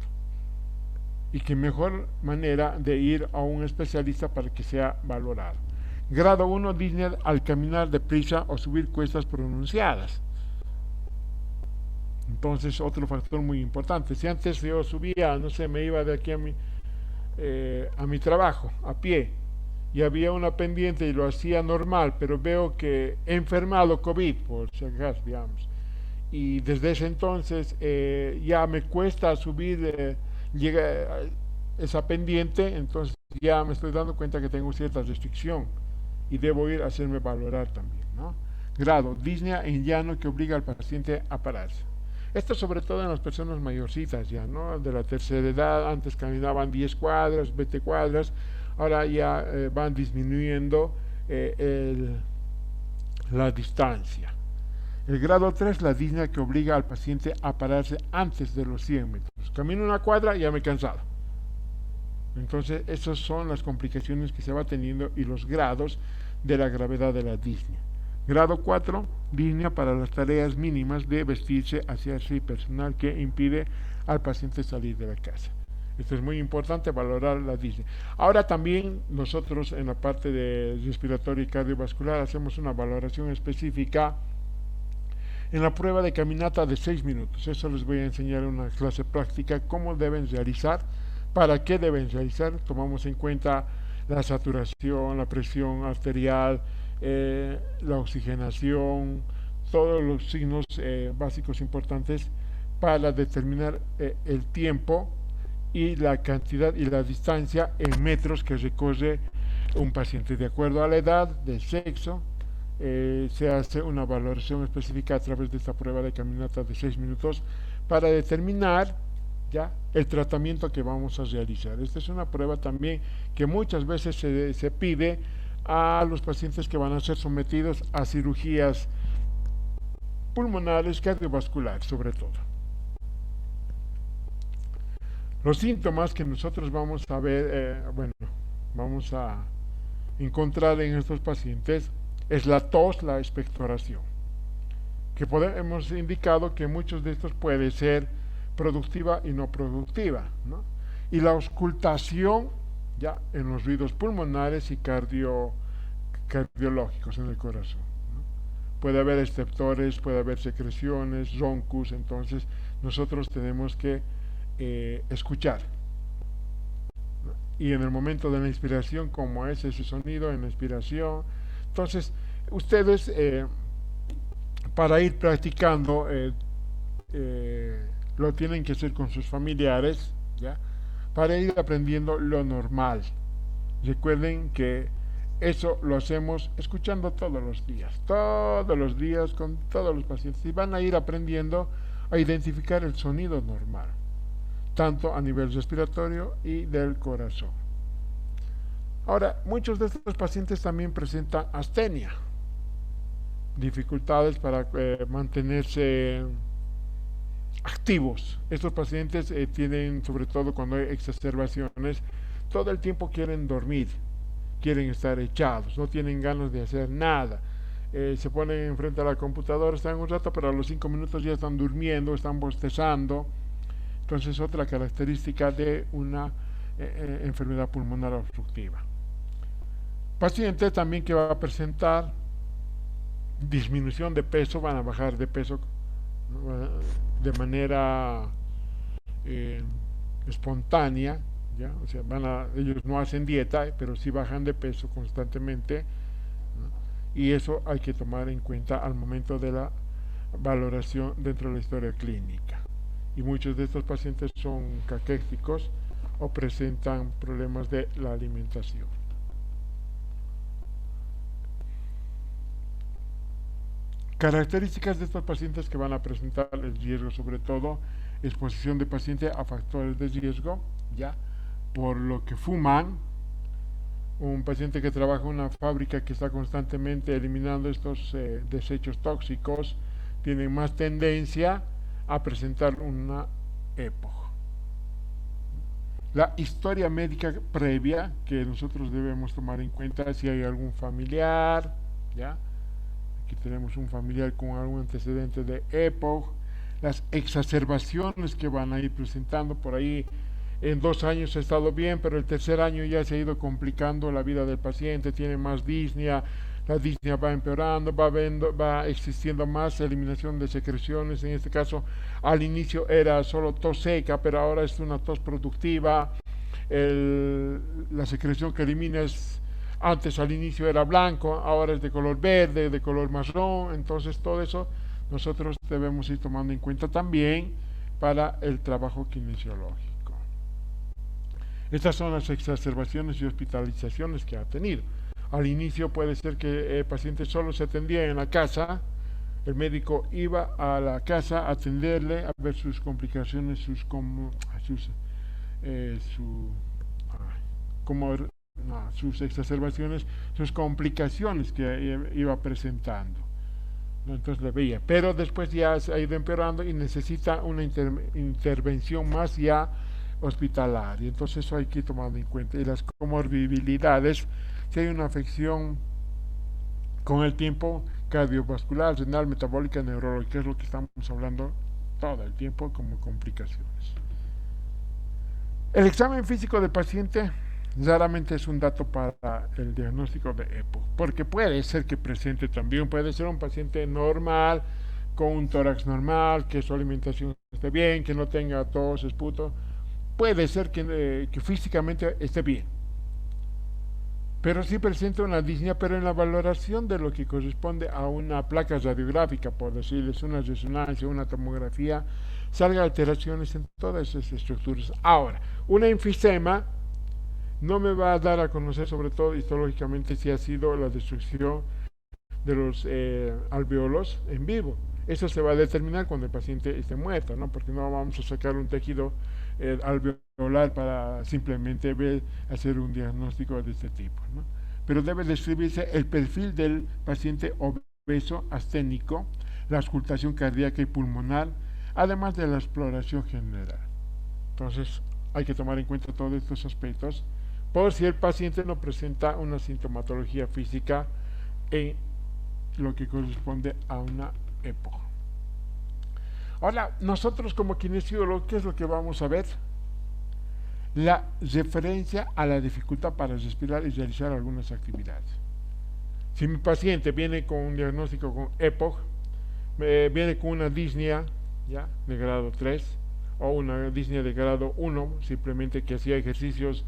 Y que mejor manera de ir a un especialista para que sea valorado. Grado 1, disnea al caminar deprisa o subir cuestas pronunciadas. Entonces, otro factor muy importante. Si antes yo subía, no sé, me iba de aquí a mi trabajo, a pie, y había una pendiente y lo hacía normal, pero veo que he enfermado COVID, por si acaso, digamos. Y desde ese entonces ya me cuesta subir llega esa pendiente, entonces ya me estoy dando cuenta que tengo cierta restricción y debo ir a hacerme valorar también, ¿no? Grado, disnea en llano que obliga al paciente a pararse. Esto sobre todo en las personas mayorcitas ya, ¿no? De la tercera edad, antes caminaban 10 cuadras, 20 cuadras, ahora ya van disminuyendo la distancia. El grado 3, la disnea que obliga al paciente a pararse antes de los 100 metros. Camino una cuadra y ya me he cansado. Entonces, esas son las complicaciones que se va teniendo y los grados de la gravedad de la disnea. Grado 4, disnea para las tareas mínimas de vestirse, asearse y personal que impide al paciente salir de la casa. Esto es muy importante, valorar la disnea. Ahora también nosotros en la parte de respiratorio y cardiovascular hacemos una valoración específica en la prueba de caminata de 6 minutos. Eso les voy a enseñar en una clase práctica cómo deben realizar, para qué deben realizar. Tomamos en cuenta la saturación, la presión arterial, la oxigenación, todos los signos básicos importantes para determinar el tiempo y la cantidad y la distancia en metros que recorre un paciente. De acuerdo a la edad, del sexo, se hace una valoración específica a través de esta prueba de caminata de 6 minutos para determinar ya el tratamiento que vamos a realizar. Esta es una prueba también que muchas veces se pide a los pacientes que van a ser sometidos a cirugías pulmonares, cardiovasculares sobre todo. Los síntomas que nosotros vamos a ver, vamos a encontrar en estos pacientes es la tos, la expectoración, que hemos indicado que muchos de estos puede ser productiva y no productiva, ¿no? Y la auscultación ya en los ruidos pulmonares y cardiológicos en el corazón, ¿no? Puede haber estertores, puede haber secreciones, roncus, entonces nosotros tenemos que escuchar, ¿no? Y en el momento de la inspiración, como es ese sonido en la inspiración. Entonces, ustedes para ir practicando lo tienen que hacer con sus familiares, ¿ya? Para ir aprendiendo lo normal. Recuerden que eso lo hacemos escuchando todos los días con todos los pacientes, y van a ir aprendiendo a identificar el sonido normal, tanto a nivel respiratorio y del corazón. Ahora, muchos de estos pacientes también presentan astenia, dificultades para mantenerse activos. Estos pacientes tienen, sobre todo cuando hay exacerbaciones, todo el tiempo quieren dormir, quieren estar echados, no tienen ganas de hacer nada. Se ponen enfrente a la computadora, están un rato, pero a los 5 minutos ya están durmiendo, están bostezando. Entonces, otra característica de una enfermedad pulmonar obstructiva. Paciente también que va a presentar disminución de peso, van a bajar de peso de manera espontánea, ¿ya? O sea, ellos no hacen dieta, pero sí bajan de peso constantemente, ¿no? Y eso hay que tomar en cuenta al momento de la valoración dentro de la historia clínica. Y muchos de estos pacientes son caquéticos o presentan problemas de la alimentación. Características de estos pacientes que van a presentar el riesgo, sobre todo exposición de paciente a factores de riesgo, ya por lo que fuman. Un paciente que trabaja en una fábrica que está constantemente eliminando estos desechos tóxicos tiene más tendencia a presentar una EPOC. La historia médica previa que nosotros debemos tomar en cuenta, si hay algún familiar, ya. Aquí tenemos un familiar con algún antecedente de EPOC, las exacerbaciones que van a ir presentando por ahí. En 2 años ha estado bien, pero el tercer año ya se ha ido complicando la vida del paciente, tiene más disnea, la disnea va empeorando, va existiendo más eliminación de secreciones. En este caso, al inicio era solo tos seca, pero ahora es una tos productiva. La secreción que elimina es Antes al inicio era blanco, ahora es de color verde, de color marrón, entonces todo eso nosotros debemos ir tomando en cuenta también para el trabajo kinesiológico. Estas son las exacerbaciones y hospitalizaciones que ha tenido. Al inicio puede ser que el paciente solo se atendía en la casa, el médico iba a la casa a atenderle, a ver sus complicaciones, sus exacerbaciones, sus complicaciones que iba presentando. Entonces le veía, pero después ya se ha ido empeorando y necesita una intervención más ya hospitalaria. Entonces eso hay que tomar en cuenta. Y las comorbilidades, si hay una afección con el tiempo cardiovascular, renal, metabólica, neurológica, es lo que estamos hablando todo el tiempo como complicaciones. El examen físico del paciente raramente es un dato para el diagnóstico de EPOC, porque puede ser que presente también, puede ser un paciente normal, con un tórax normal, que su alimentación esté bien, que no tenga tos, esputo, puede ser que físicamente esté bien, pero sí presenta una disnea, pero en la valoración de lo que corresponde a una placa radiográfica, por decirles, una resonancia, una tomografía, salgan alteraciones en todas esas estructuras. Ahora, una enfisema no me va a dar a conocer, sobre todo histológicamente, si ha sido la destrucción de los alveolos en vivo. Eso se va a determinar cuando el paciente esté muerto, ¿no? Porque no vamos a sacar un tejido alveolar para simplemente hacer un diagnóstico de este tipo, ¿no? Pero debe describirse el perfil del paciente obeso asténico, la auscultación cardíaca y pulmonar, además de la exploración general. Entonces hay que tomar en cuenta todos estos aspectos por si el paciente no presenta una sintomatología física en lo que corresponde a una EPOC. Ahora, nosotros como kinesiólogos, ¿qué es lo que vamos a ver? La referencia a la dificultad para respirar y realizar algunas actividades. Si mi paciente viene con un diagnóstico con EPOC, viene con una disnea ¿ya? De grado 3 o una disnea de grado 1, simplemente que hacía ejercicios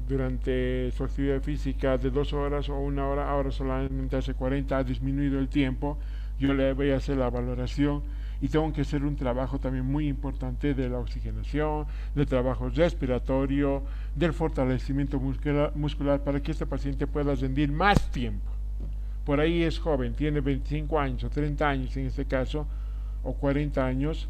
durante su actividad física de 2 horas o 1 hora, ahora solamente hace 40, ha disminuido el tiempo, yo le voy a hacer la valoración y tengo que hacer un trabajo también muy importante de la oxigenación, del trabajo respiratorio, del fortalecimiento muscular para que este paciente pueda rendir más tiempo. Por ahí es joven, tiene 25 años o 30 años en este caso, o 40 años,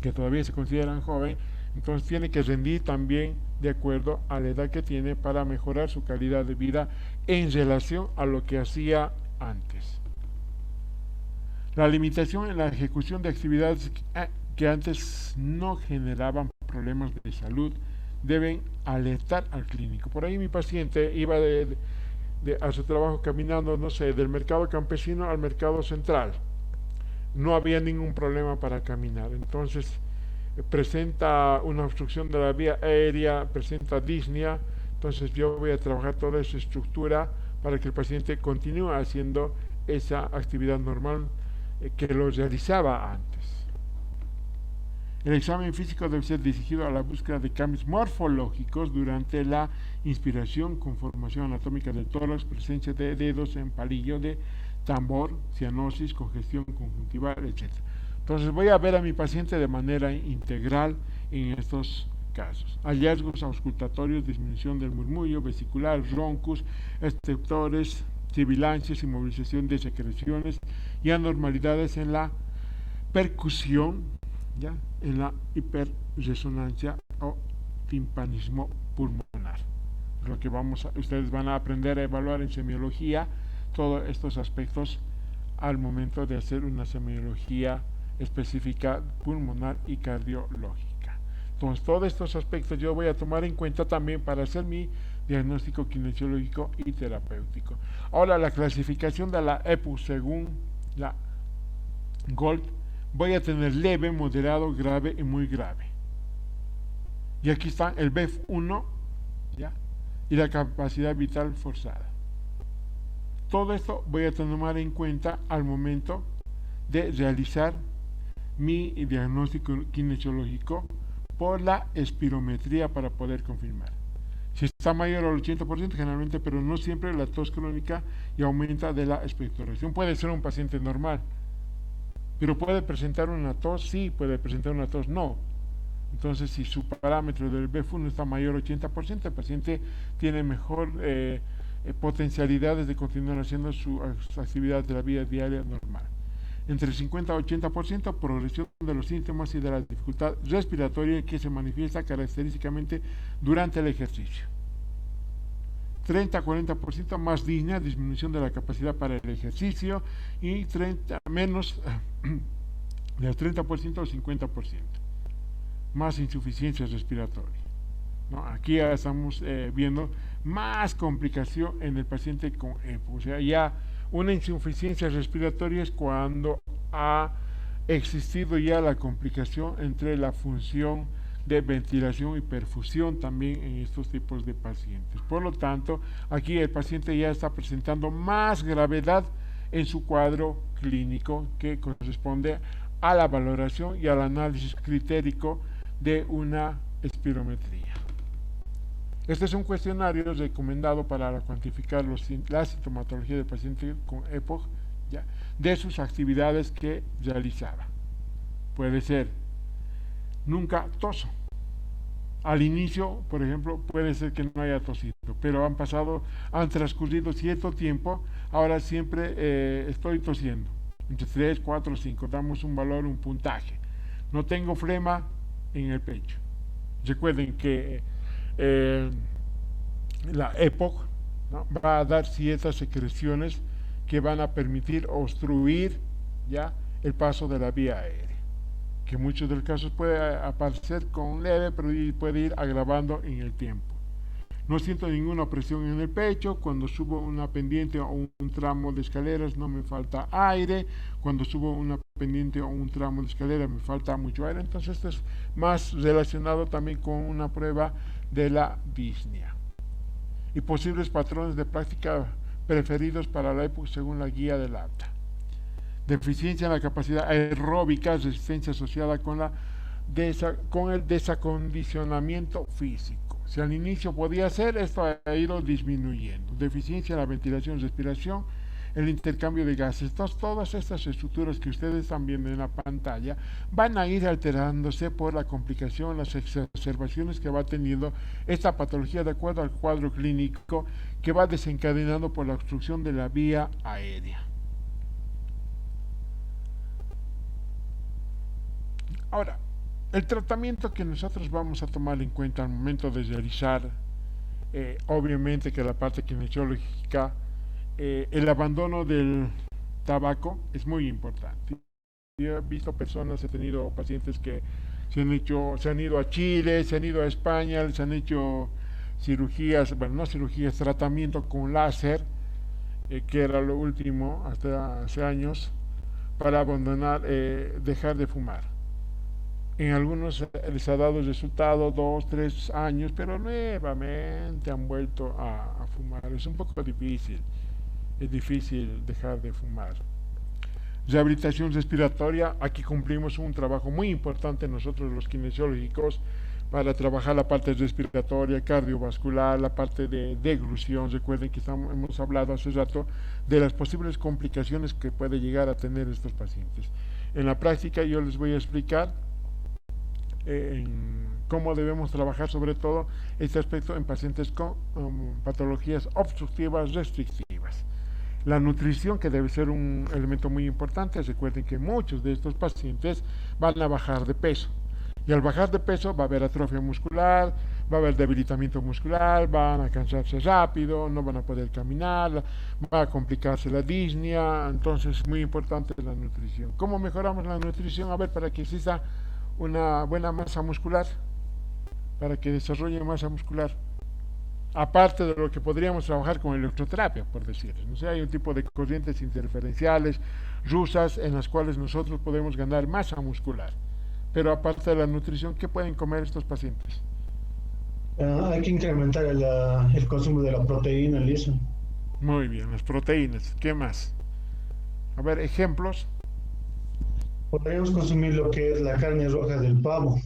que todavía se consideran joven, entonces tiene que rendir también de acuerdo a la edad que tiene para mejorar su calidad de vida en relación a lo que hacía antes. La limitación en la ejecución de actividades que antes no generaban problemas de salud deben alertar al clínico. Por ahí mi paciente iba a su trabajo caminando, no sé, del mercado campesino al mercado central. No había ningún problema para caminar. Entonces presenta una obstrucción de la vía aérea, presenta disnea, entonces yo voy a trabajar toda esa estructura para que el paciente continúe haciendo esa actividad normal que lo realizaba antes. El examen físico debe ser dirigido a la búsqueda de cambios morfológicos durante la inspiración, conformación anatómica del tórax, presencia de dedos en palillo de tambor, cianosis, congestión conjuntival, etc. Entonces voy a ver a mi paciente de manera integral en estos casos. Hallazgos auscultatorios, disminución del murmullo vesicular, roncus, estertores, sibilancias, inmovilización de secreciones y anormalidades en la percusión, ¿ya? En la hiperresonancia o timpanismo pulmonar. Lo que ustedes van a aprender a evaluar en semiología, todos estos aspectos al momento de hacer una semiología específica pulmonar y cardiológica. Entonces, todos estos aspectos yo voy a tomar en cuenta también para hacer mi diagnóstico kinesiológico y terapéutico. Ahora, la clasificación de la EPOC según la GOLD, voy a tener leve, moderado, grave y muy grave. Y aquí está el BEF1, ¿ya? Y la capacidad vital forzada. Todo esto voy a tomar en cuenta al momento de realizar mi diagnóstico kinesiológico por la espirometría para poder confirmar. Si está mayor al 80%, generalmente, pero no siempre, la tos crónica y aumenta de la expectoración. Puede ser un paciente normal, pero puede presentar una tos, sí, puede presentar una tos, no. Entonces, si su parámetro del BF1 está mayor al 80%, el paciente tiene mejor potencialidades de continuar haciendo su actividad de la vida diaria normal. Entre 50 y 80%, progresión de los síntomas y de la dificultad respiratoria que se manifiesta característicamente durante el ejercicio. 30 a 40% más disnea, disminución de la capacidad para el ejercicio, y menos del 30% al 50%, más insuficiencia respiratoria, ¿no? Aquí ya estamos viendo más complicación en el paciente con EPOC. O sea, ya una insuficiencia respiratoria es cuando ha existido ya la complicación entre la función de ventilación y perfusión también en estos tipos de pacientes. Por lo tanto, aquí el paciente ya está presentando más gravedad en su cuadro clínico, que corresponde a la valoración y al análisis critérico de una espirometría. Este es un cuestionario recomendado para cuantificar la sintomatología del paciente con EPOC, ¿ya?, de sus actividades que realizaba. Puede ser nunca toso. Al inicio, por ejemplo, puede ser que no haya tosido, pero han transcurrido cierto tiempo, ahora siempre estoy tosiendo. Entre 3, 4, 5, damos un valor, un puntaje. No tengo flema en el pecho. Recuerden que la EPOC, ¿no?, va a dar ciertas secreciones que van a permitir obstruir ya el paso de la vía aérea, que en muchos de los casos puede aparecer con leve, pero puede ir agravando en el tiempo. No siento ninguna presión en el pecho. Cuando subo una pendiente o un tramo de escaleras no me falta aire. Cuando subo una pendiente o un tramo de escaleras me falta mucho aire. Entonces esto es más relacionado también con una prueba de la disnea. Y posibles patrones de práctica preferidos para la EPOC según la guía del ATA. Deficiencia en la capacidad aeróbica, resistencia asociada con el desacondicionamiento físico. Si al inicio podía ser, esto ha ido disminuyendo. Deficiencia en la ventilación, respiración, el intercambio de gases. Entonces, todas estas estructuras que ustedes están viendo en la pantalla van a ir alterándose por la complicación, las exacerbaciones que va teniendo esta patología de acuerdo al cuadro clínico que va desencadenando por la obstrucción de la vía aérea. Ahora, el tratamiento que nosotros vamos a tomar en cuenta al momento de realizar, obviamente que la parte kinesiológica, el abandono del tabaco es muy importante. Yo he visto personas, he tenido pacientes que se han ido a Chile, se han ido a España, se han hecho cirugías, bueno, no cirugías, tratamiento con láser, que era lo último hasta hace años, para abandonar, dejar de fumar. En algunos les ha dado el resultado 2, 3 años, pero nuevamente han vuelto a fumar. Es un poco difícil, es difícil dejar de fumar. Rehabilitación respiratoria, aquí cumplimos un trabajo muy importante nosotros los kinesiológicos para trabajar la parte respiratoria, cardiovascular, la parte de deglución. Recuerden que hemos hablado hace rato de las posibles complicaciones que puede llegar a tener estos pacientes. En la práctica yo les voy a explicar cómo debemos trabajar sobre todo este aspecto en pacientes con patologías obstructivas restrictivas. La nutrición, que debe ser un elemento muy importante. Recuerden que muchos de estos pacientes van a bajar de peso, y al bajar de peso va a haber atrofia muscular, va a haber debilitamiento muscular, van a cansarse rápido, no van a poder caminar, va a complicarse la disnea. Entonces es muy importante la nutrición. ¿Cómo mejoramos la nutrición? A ver, para que exista una buena masa muscular, para que desarrolle masa muscular, aparte de lo que podríamos trabajar con electroterapia, por decir. O sea, hay un tipo de corrientes interferenciales rusas en las cuales nosotros podemos ganar masa muscular. Pero aparte de la nutrición, ¿qué pueden comer estos pacientes?
Hay que incrementar el consumo de la proteína, liso.
Muy bien, las proteínas. ¿Qué más? A ver, ejemplos.
Podríamos consumir lo que es la carne roja del pavo,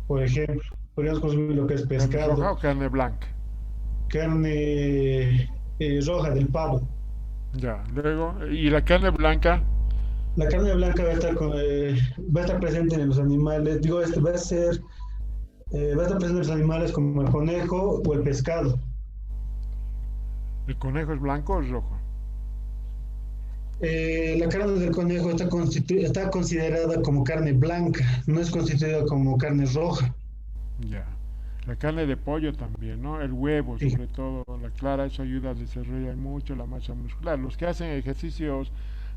por ejemplo. Podríamos consumir lo que es pescado.
¿Carne roja o carne blanca?
carne roja del pavo.
Ya, luego, ¿y la carne blanca?
La carne blanca va a estar presente en los animales, digo, va a estar presente en los animales como el conejo o el pescado.
¿El conejo es blanco o es rojo?
La carne del conejo está considerada como carne blanca, no es constituida como carne roja.
Ya. La carne de pollo también, ¿no? El huevo,
Sí.
sobre todo, la clara, eso ayuda a desarrollar mucho la masa muscular. Los que hacen ejercicios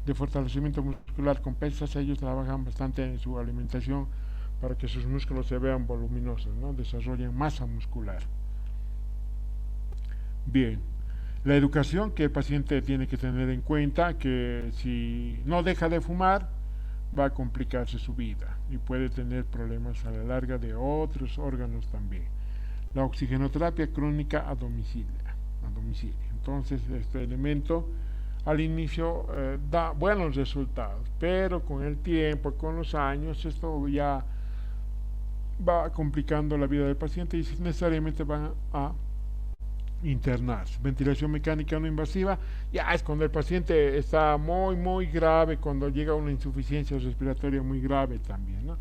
de fortalecimiento muscular con pesas, ellos trabajan bastante en su alimentación para que sus músculos se vean voluminosos, ¿no? Desarrollen masa muscular. Bien. La educación que el paciente tiene que tener en cuenta, que si no deja de fumar, va a complicarse su vida y puede tener problemas a la larga de otros órganos también. La oxigenoterapia crónica a domicilio. Entonces, este elemento al inicio da buenos resultados, pero con el tiempo, con los años, esto ya va complicando la vida del paciente y necesariamente van a internarse. Ventilación mecánica no invasiva, ya es cuando el paciente está muy grave, cuando llega a una insuficiencia respiratoria muy grave también, ¿no?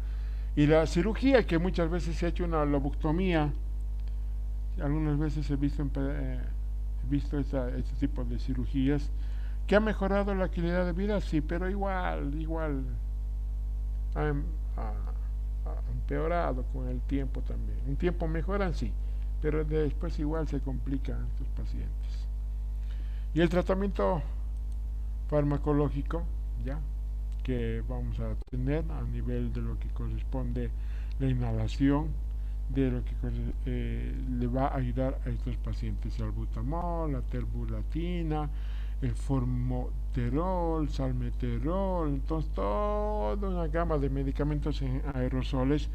Y la cirugía, que muchas veces se ha hecho una lobotomía, algunas veces he visto este tipo de cirugías, que ha mejorado la calidad de vida, sí, pero igual ha empeorado con el tiempo también. Un tiempo mejoran, sí, pero después igual se complican estos pacientes. Y el tratamiento farmacológico, ya, que vamos a tener a nivel de lo que corresponde la inhalación, de lo que le va a ayudar a estos pacientes: salbutamol, la terbulatina, el formoterol, salmeterol, entonces toda una gama de medicamentos en aerosoles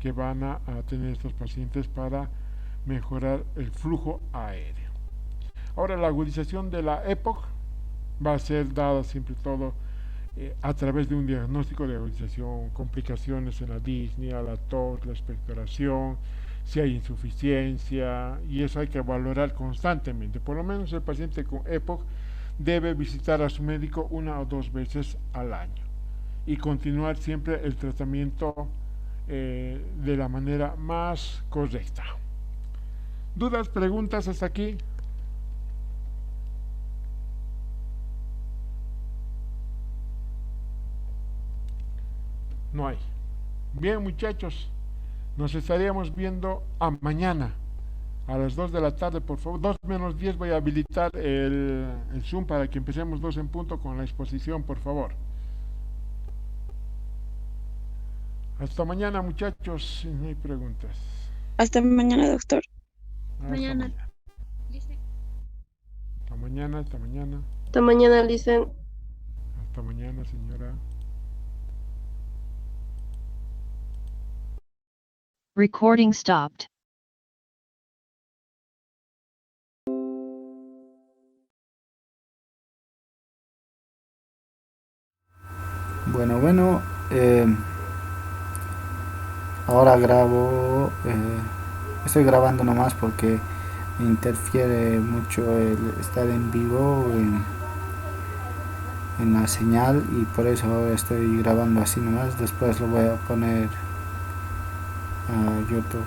que van a tener estos pacientes para mejorar el flujo aéreo. Ahora, la agudización de la EPOC va a ser dada siempre todo a través de un diagnóstico de agudización, complicaciones en la disnea, la tos, la expectoración, si hay insuficiencia, y eso hay que valorar constantemente. Por lo menos el paciente con EPOC debe visitar a su médico 1 o 2 veces al año y continuar siempre el tratamiento de la manera más correcta. ¿Dudas, preguntas hasta aquí? No hay. Bien, muchachos, nos estaríamos viendo mañana a las 2 de la tarde, por favor. 2 menos 10 voy a habilitar el Zoom para que empecemos 2 en punto con la exposición, por favor. Hasta mañana, muchachos, si no hay preguntas.
Hasta mañana, doctor.
Mañana. Hasta mañana.
Hasta mañana, Licen.
Hasta mañana, señora.
Recording stopped.
Bueno, ahora grabo, estoy grabando nomás porque me interfiere mucho el estar en vivo en la señal, y por eso ahora estoy grabando así nomás. Después lo voy a poner a YouTube.